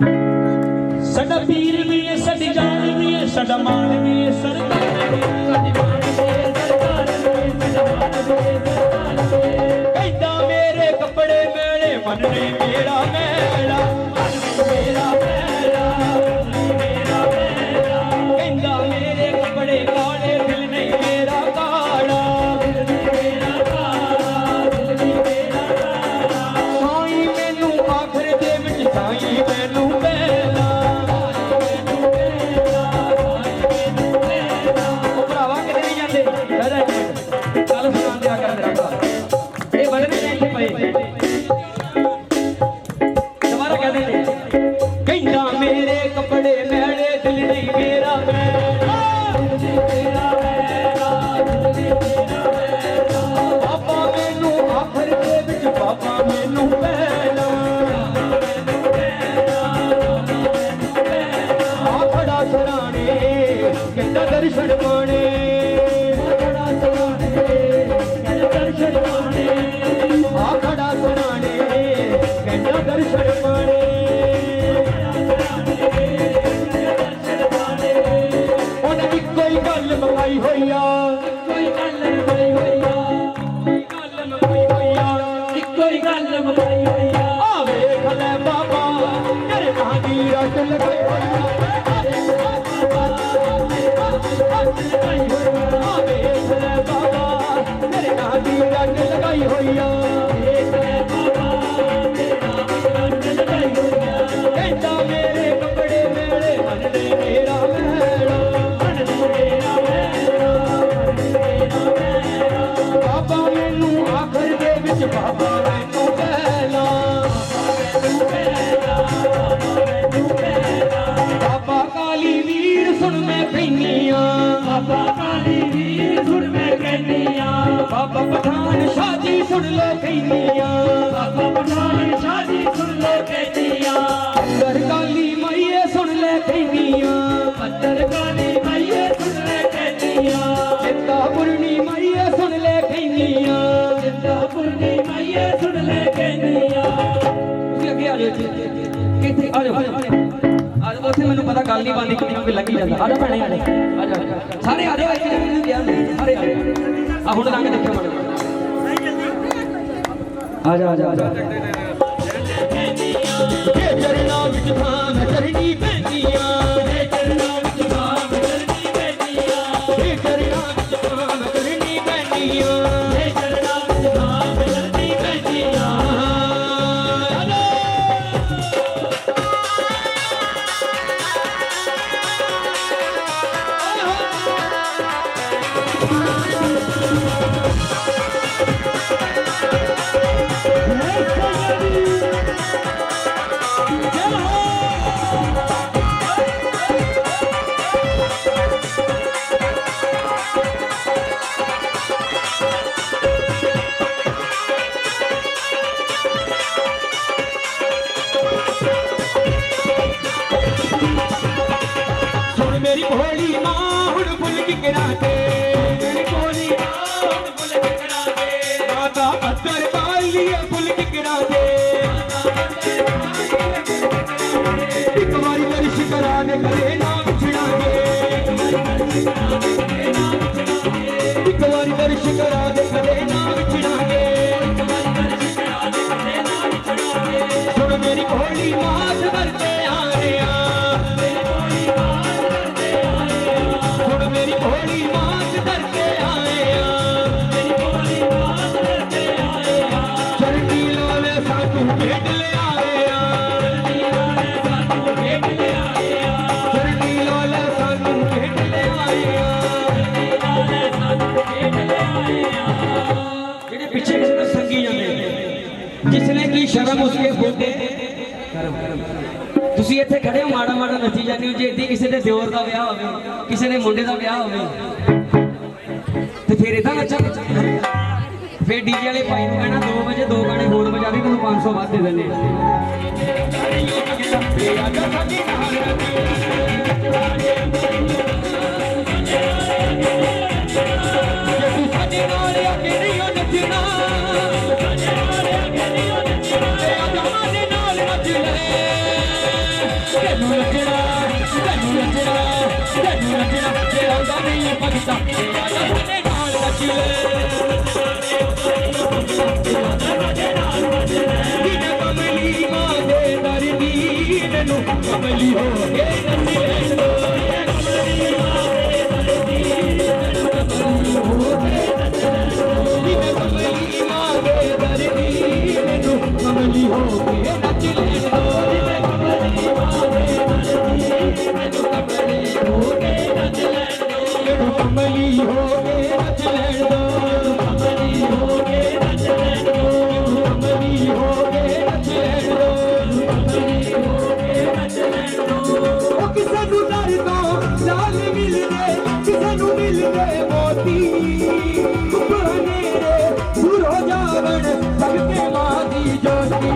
साडा पीर भी है साडी जान भी है साडा मान भी है सरकार भी है साडी मान भी है सरकार भी है साडा मान भी है सरकार भी है कहंदा मेरे कपड़े मेले मन नहीं मेरा मेला मन नहीं मेरा मेला मन नहीं मेरा मेला कहंदा मेरे कपड़े काले दिल नहीं मेरा काला दिल नहीं मेरा काला दिल नहीं मेरा काला साईं मैनू आखिर दे विच साईं मैनू दर्शन माने खड़ा सुनाने कहना दर्शन माने उन्हें कोई गल मकाई होइया कोई गल मकाई होइया कोई गल मकाई होइया आ वेख ले बाबा तेरे नां दी रट लगाई होइया लगाई होइया कहता मेरे कपड़े मेले मन नहीं मेरा मेला मन नहीं मेरा मेला बाबा मैनू आखिर दे विच बाबा मैनू पहला बाबा काली वीर सुन मैं कहनिया बाबा काली वीर सुन मैं कहनिया बाबा पठान शादी सुन लो कहनिया बाबा पठान शादी सुन लो कहनिया अंदर काली माईए सुन ले कहनिया अंदर काली माईए सुन ले कहनिया चिंतापुरनी माईए सुन ले कहनिया चिंतापुरनी माईए सुन ले कहनिया ਤੁਸੀਂ ਅੱਗੇ ਆ ਜਾਓ ਕਿੱਥੇ ਆ ਜਾਓ ਉੱਥੇ ਮੈਨੂੰ ਪਤਾ ਗੱਲ ਨਹੀਂ ਬੰਦੀ ਕਿਉਂ ਲੱਗੀ ਜਾਂਦਾ ਆ ਜਾ ਭੈਣੇ ਆ ਜਾ ਸਾਰੇ ਆ ਜਾਓ ਇੱਕ ਜਣੇ ਕਿਹਾ ਸਾਰੇ ਆ ਜਾਓ ਆ ਹੁਣ ਰੰਗ ਦੇਖਿਓ ਮਨ ਆ ਜਾ ਆ ਜਾ ਆ ਜਾ ਇਹ ਚਰਨਾਂ ਵਿੱਚ ਭਾਂਗ ਚਰਨੀ ਪੈਂਦੀਆਂ ਇਹ ਚਰਨਾਂ ਵਿੱਚ ਭਾਂਗ ਚਰਨੀ ਪੈਂਦੀਆਂ ਇਹ ਚਰਨਾਂ ਵਿੱਚ ਭਾਂਗ ਚਰਨੀ ਪੈਂਦੀਆਂ ਇਹ ਚਰਨਾਂ ਵਿੱਚ ਭਾਂਗ ਚਰਨੀ ਪੈਂਦੀਆਂ Let's go, मेरी भोली मां हुण फुल किकरा दे मेरी भोली मां हुण फुल किकरा दे माता पत्थर पालिए फुल किकरा दे एक बारी दर्श करा दे करे ना बिछड़ा दे एक बारी दर्श करा दे करे ना बिछड़ा दे सुन मेरी भोली मां करते आ रहे सुन मेरी भोली मां करते आए चरनी लाल साधु भेट ले आए चरनी लाल साधु भेट ले आए जेडे पीछे किसी ने संगी जाते जिसने की शर्म उसके होते ਤੁਸੀਂ ਇੱਥੇ ਖੜੇ ਹੋ ਮਾੜਾ ਮਾੜਾ ਨੱਚੀ ਜਾਂਦੇ ਹੋ ਜੇ ਇੱਥੇ ਕਿਸੇ ਦੇ ਦਿਓਰ ਦਾ ਵਿਆਹ ਹੋਵੇ ਕਿਸੇ ਦੇ ਮੁੰਡੇ ਦਾ ਵਿਆਹ ਹੋਵੇ ਤੇ ਫਿਰ ਇਦਾਂ ਨੱਚਾਂਗੇ ਫਿਰ ਡੀਜੇ ਵਾਲੇ ਭਾਈ ਨੂੰ ਕਹਿਣਾ 2 ਵਜੇ 2 ਗਾਣੇ ਹੋਰ ਵਜਾ ਦੇ ਤੁਹਾਨੂੰ 500 ਵੱਧ ਦੇ ਦਿੰਦੇ कमली हो कमली हो कमली हो ਕਿਸੇ ਨੂੰ ਡਰ ਤੋਂ ਲਾਲ ਮਿਲਦੇ ਕਿਸੇ ਨੂੰ ਮਿਲਦੇ ਮੋਤੀ ਧੁੱਪ ਹਨੇਰੇ ਦੂਰ ਹੋ ਜਾਵਣ ਸਭ ਕੇ ਮਾਂ ਦੀ ਜੋਤੀ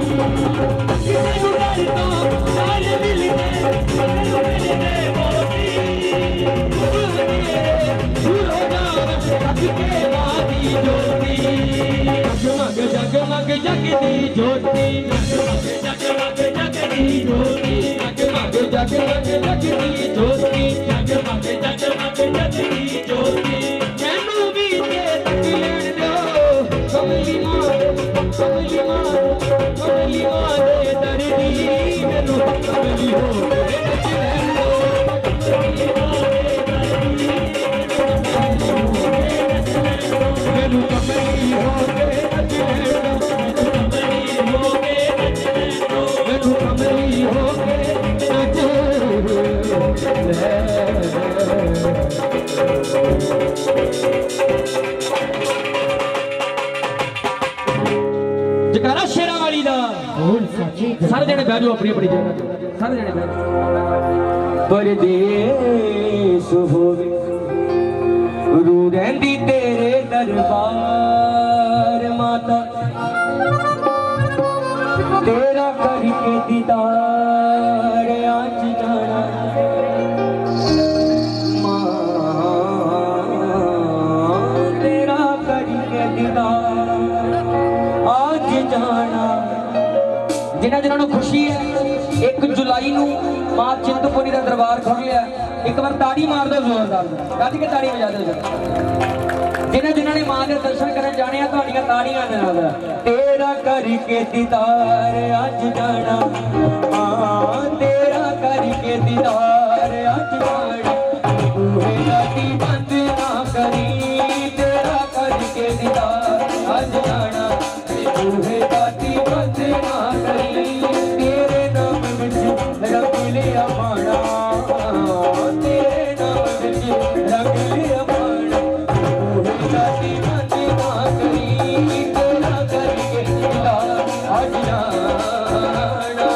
ਕਿਸੇ ਨੂੰ ਡਰ ਤੋਂ ਲਾਲ ਮਿਲਦੇ ਕਿਸੇ ਨੂੰ ਮਿਲਦੇ ਮੋਤੀ ਧੁੱਪ ਹਨੇਰੇ ਦੂਰ ਹੋ ਜਾਵਣ ਸਭ ਕੇ ਮਾਂ ਦੀ ਜੋਤੀ ਜਗਮਗ ਜਗਮਗ ਜਗਦੀ ਜੋਤੀ ਜਗਮਗ ਜਗਦੀ ਜੋਤੀ जगमग जगमग जगदी ज्योति जगमग जगमग जगदी ज्योति मैनू भी ते तक लेण दो कमली मां दे दर्दी मैनू कमली हो नच लैण दो मैनू कमली हो नच लैण दो मैनू कमली हो जकारा शेरा वाली दा सारे जने बैठ जाओ अपनी अपनी जगह सारे जने बैठ परदेस होवे रू रहंदी तेरे दरबार माता तेरा करके दीदार आज जाना मां तेरा करके दीदार आज जाना जिन्हां जिन्हां नूं खुशी है 1 जुलाई नूं मां चिंतपुरी दा दरबार खुल लिया एक बार ताड़ी मार दो जोरदार कज के ताड़ी बजा दो जिन्हां जिन्हां ने मां दे दर्शन करन जाने आ तुहाडीआं ताड़ियां दे नाल तेरा करके दीदार आज जाना मां तेरा करके दीदार आज जाना तूहे राती बंद ना करी तेरा करके दीदार आज जाना तूहे राती बंद ना करी तेरे नाम विच रख लिया माना तेरे नाम विच रख लिया माना तूहे राती बंद ना करी तेरा करके दीदार आज जाना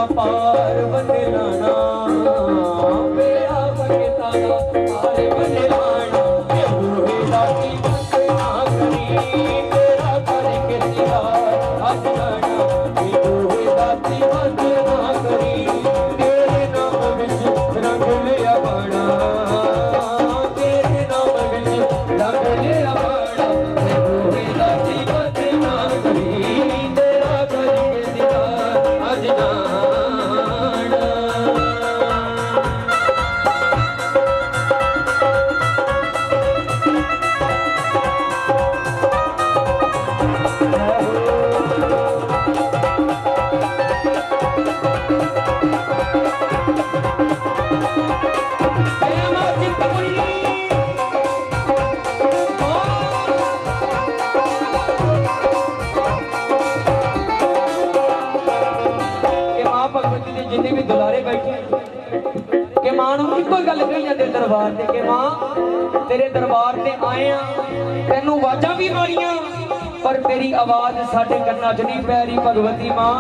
दा पार बदलाना मेरा भगता दा पार बदलाना बूहे दा कीमत ना करी तेरा करके दीवार अपनाना बूहे दा कीमत ना करी तेरे नाम विच रंग लिया बाणा तेरे नाम विच रंग लिया बाणा बूहे दा कीमत ना करी तेरा करके दीवार अजनाना जिन्ने भी दुलारे बैठे कि मां नूं इक्को गल कही जांदे दरबार ते कि मां तेरे दरबार ते आए आ तैनूं आवाज़ां भी मारियां पर तेरी आवाज़ साडे कन्नां च नहीं पै रही भगवती मां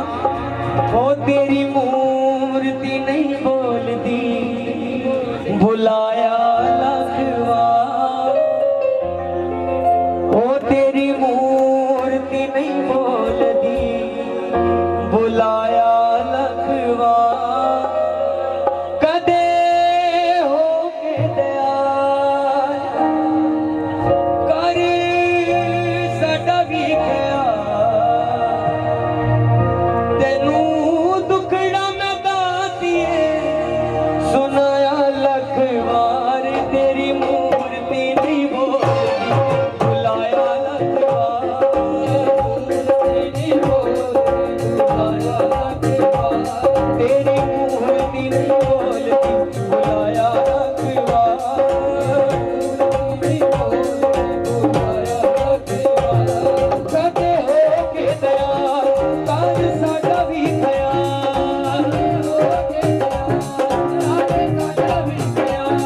ओ तेरी मूर्ति नहीं बोलदी बुलाया लख बार ओ तेरी मूर्ति नहीं बोलदी बुलाया लख बार कदे हो के दयाल कर साडा भी ख्याल तैनू दुखड़ा मैं दातिए सुनाया लख बार तेरी मूर्ति नहीं बोलदी बुलाया लख बार मूर्ति नहीं बोलदी बुलाया लख बार तेरी मूर्ति नहीं बोलदी बुलाया लख बार मूर्ति नहीं बोलदी बुलाया लख बार कदे हो के दयाल कर साडा भी ख्याल हो के दयाल साडा भी ख्याल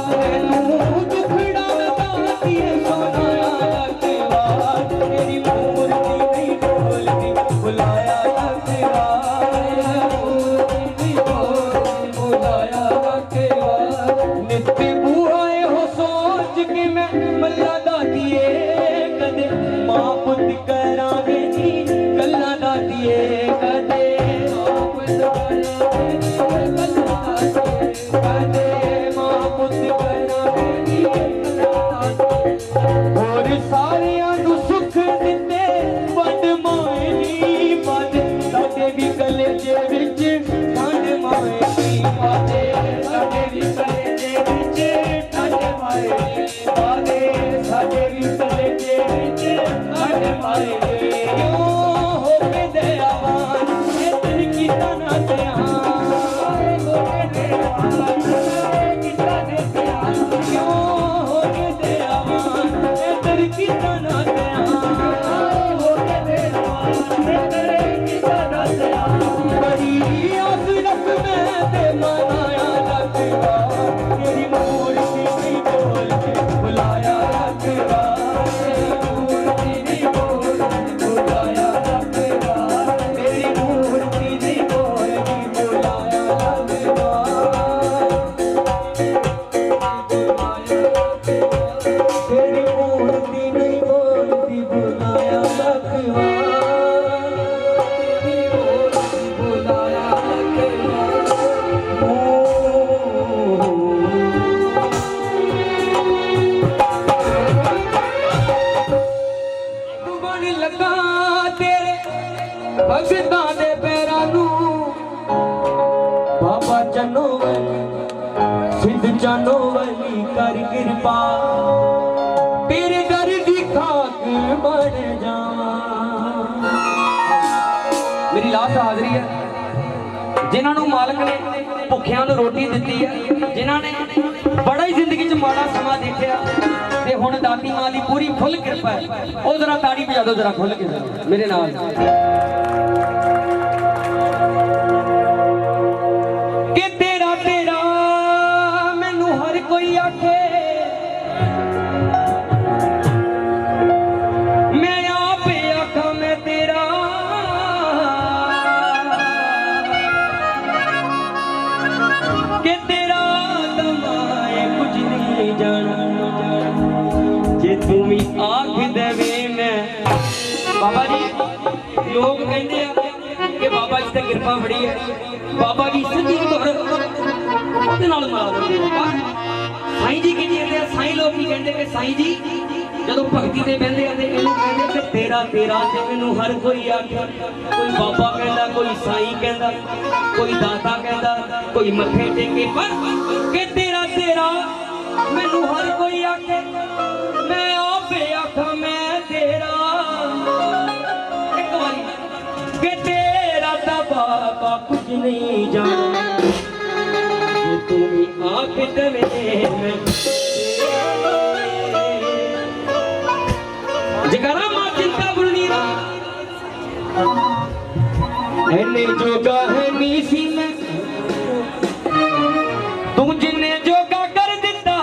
तैनू दुखड़ा मैं दातिए सुनाया लख बार तेरी मूर्ति नहीं बोलदी बुलाया लख बार मूर्ति नहीं बोलदी बुलाया लख बार नित बुआए हो सोच के मैं मल्ला दातिए कदे मां पुत करांगे नी गल्लां दातिए कदे मां पुत करांगे नी गल्लां दातिए कदे मां पुत करांगे नी गल्लां दातिए और सारियां नूं सुख दिते वंड मोए नी वंड साडे भी कलेजे विच ठंड मोए नी वादे साडे भी कलेजे विच ठंड मोए नी वादे साडे भी कलेजे विच ठंड मोए नी क्यों हो के दयावान ये दिल कीता ना ध्यान हो के दयावान ये कीता ना ध्यान क्यों हो के दयावान ये दिल कीता ना ध्यान हो के दयावान ये दिल कीता ना ध्यान बड़ी आस रख मैं ते मनाया लख बार तेरी मूर्ति नहीं बोलदी बुलाया लख बार तेरी मूर्ति नहीं बोलदी बुलाया लख बार तेरी मूर्ति नहीं बोलदी बुलाया लख बार तेरी मूर्ति नहीं बोलदी बुलाया लख बार तेरी मूर्ति बुलाया लख तू बन लगा तेरे भगतां दे पैरां नूं बाबा चन्नो वली सिद्ध चन्नो वली कर किरपा तेरे दर दी खाक बन जावां मेरी लास्ट हाज़री है जिन्हां नूं मालक ने भुखियां नूं रोटी दित्ती है जिन्हां ने बड़ा ही जिंदगी च माड़ा समा देखिया ते हुण दाती मां दी पूरी फुल किरपा है ओ जरा ताड़ी बजा दो जरा खुल के मेरे नाल कि तेरा तेरा मैनू हर कोई आखे मैं आप आखा मैं तेरा कि तेरा दमाए कुछ नहीं जाना जे तू भी आख देवे मैं बाबा जी लोग कहते हैं कि बाबा जी से कृपा बड़ी है बाबा जी सच्ची साईं जी की कहते हैं साईं लोग की कहते हैं साईं जी ਜਦੋਂ ਭਗਤੀ ਤੇ ਬਹਿੰਦੇ ਆ ਤੇ ਇਹਨੂੰ ਕਹਿੰਦੇ ਕਿ ਤੇਰਾ ਤੇਰਾ ਤੇ ਮੈਨੂੰ ਹਰ ਕੋਈ ਆਖੇ ਕੋਈ ਬਾਬਾ ਕਹਿੰਦਾ ਕੋਈ ਸਾਈਂ ਕਹਿੰਦਾ ਕੋਈ ਦਾਤਾ ਕਹਿੰਦਾ ਕੋਈ ਮੱਥੇ ਟੇਕੇ ਪਰ ਕਿ ਤੇਰਾ ਤੇਰਾ ਮੈਨੂੰ ਹਰ ਕੋਈ ਆਖੇ ਮੈਂ ਆਪੇ ਆਖਾਂ ਮੈਂ ਤੇਰਾ ਇੱਕ ਵਾਰੀ ਕਿ ਤੇਰਾ ਤਾਂ ਬਾਬਾ ਕੁਝ ਨਹੀਂ ਜਾਣਦਾ ਜੇ ਤੂੰ ਵੀ ਆਖ ਦੇਵੇਂ ਮੈਂ जगरा मां चिंता बुलनीरा एने जोगा है नीसी में तू जिन्ने जोगा कर दिता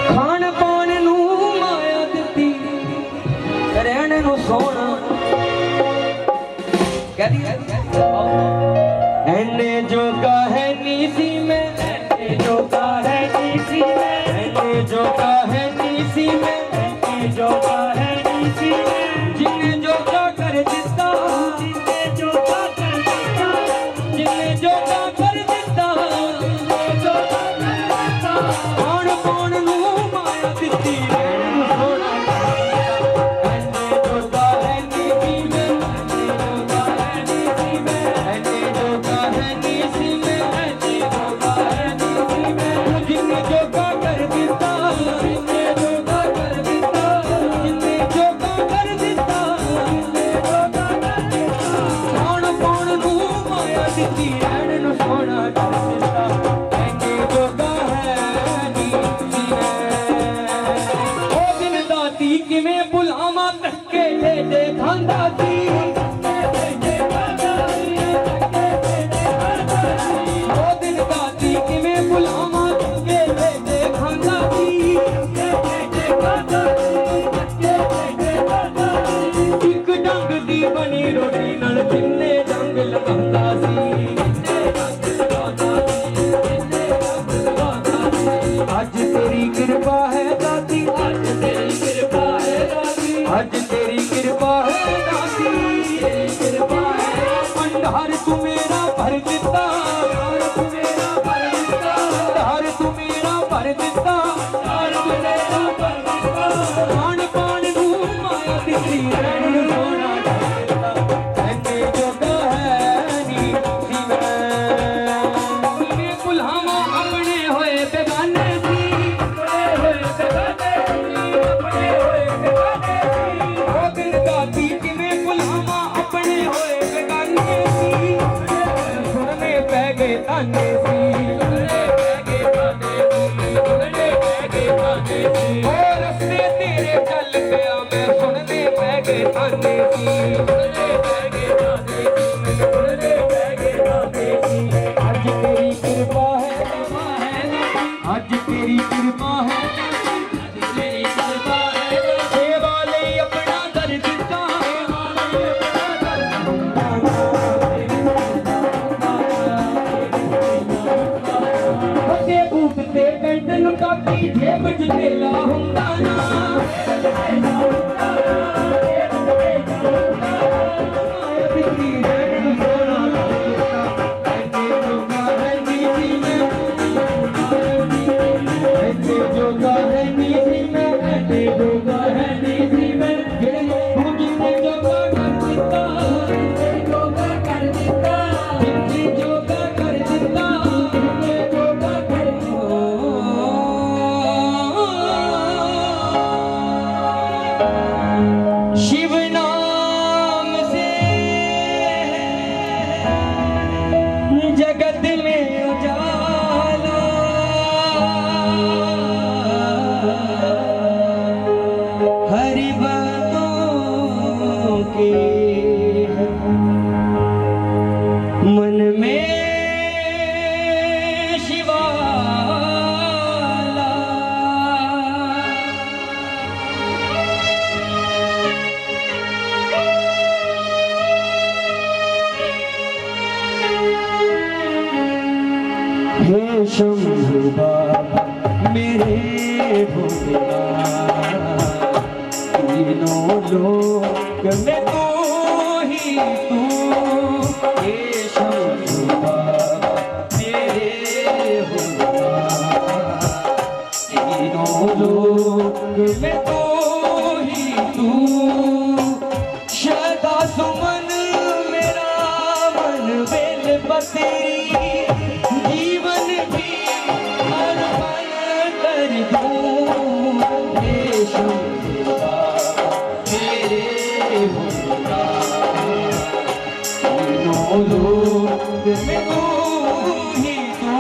खान पान नू माया दिती रहने नू सोना कह दी एने जोगा है नीसी में एने जोगा है नीसी में एने जोगा है नीसी में जोगा है नीसी में जिन्हें जोगा कर दिता जिन्हें जोगा कर दिता जिन्हें जोगा कर दिता जिन्हें जोगा कर दिता कौन कौन नू माया दिती रहने सोना ऐने जोगा है नीसी में जोगा है नीसी में ऐने जोगा है नीसी में ऐने जोगा है नीसी में जिन्हें जोगा कर दिता जिन्हें जोगा कर दिता किवें बुलावा धक्के दे खांदा सी ओ दिन दाती किवें बुलावा धक्के दे खांदा सी एक डंग दी बनी रोटी नाल किन्ने डंग लगांदा सी आज तेरी कृपा है दाती आज तेरी कृपा है दाती आज तेरी कृपा है दाती तेरी कृपा है भंडार तू मेरा भर दिता भंडार तू मेरा भर दिता भंडार तू मेरा भर दिता भंडार तू मेरा भर दिता खान पान नू माया दिती रहन सोना दिता ऐने जोगा है नी सीवे बुलावा अपने होए बेगाने आज तेरी कृपा है आज तेरी कृपा है तेरी कृपा है सेवा ले अपना दर दिता फटे उठते पेंटन काकी जेब च तेला हुंदा ना जोगा है नीसी में जोगा है नीसी में तू जिन्हें जोगा कर दिता जोगा कर दिता जिन्हें जोगा कर दिता जिन्हें जोगा कर शिव नाम से जगत में उजाला हरि बातों के मन में शिवाला हे शंभु बाबा मेरे भोलेनाथ, तीनों लोक में तू ही तू। हे शंभु बाबा मेरे भोलेनाथ, तीनों लोक में तू ही तू। श्रद्धा सुमन मेरा मन बेल बतेरी, जीवन भी अर्पण कर दूं। हे शंभु बाबा मेरे भोलेनाथ, तीनों लोक में तू ही तू।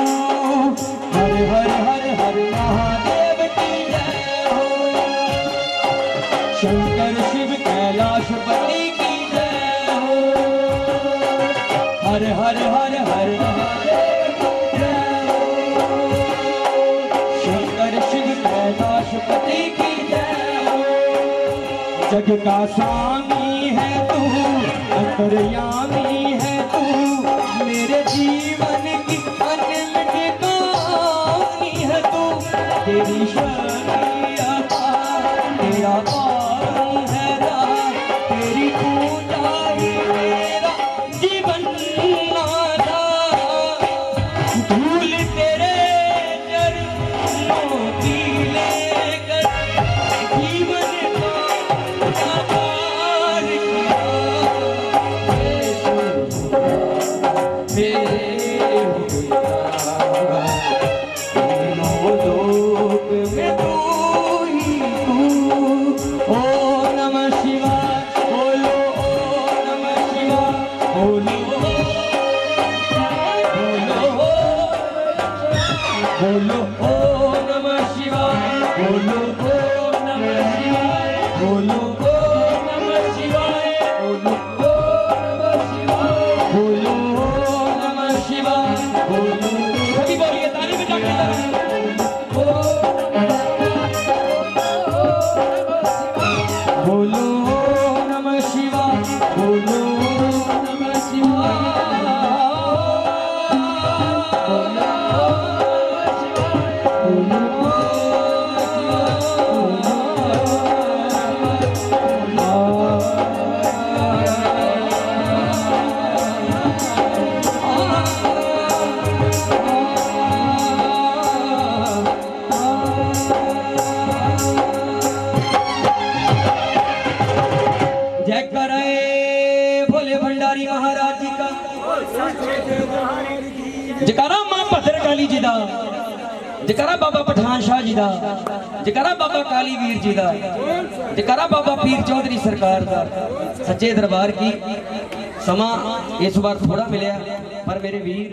हर हर हर हर महादेव की जय हो, शंकर शिव कैलाशपति की जय हो। हर हर हर हर महादेव की जय हो, शंकर शिव कैलाशपति की जय हो। जग का स्वामी है तू, अंतर्यामी है तू, मेरे जीवन की अनमित कहानी है तू। तेरी शक्ति अपार, तेरा पावन है राज, तेरी पूजा ही मेरा जीवन नादा। धूल तेरे चरणों की लेकर जीवन का साकार किया। हे शंभु मेरे भोलेनाथ, तीनों लोक में तू ही तू। ओम नमः शिवाय बोलो, ओम नमः शिवाय बोलो, बोलो ओम नमः शिवाय बोलो, ओम नमः शिवाय बोलो, ओम नमः शिवाय बोलो, ओम नमः शिवाय बोलो, ओम नमः शिवाय बोलो। सभी बोलिए ताली बजा के। बोलो ओम नमः शिवाय बोलो, ओम नमः शिवाय बोलो, जय करे भोले भंडारी महाराज जी का, जयकारा मां भद्रकाली जी दा, जयकारा बाबा पठान शाह जी दा, जयकारा बाबा काली वीर जी दा, जयकारा बाबा पीर चौधरी सरकार दा। सच्चे दरबार की। समा इस बार थोड़ा मिलिया पर मेरे वीर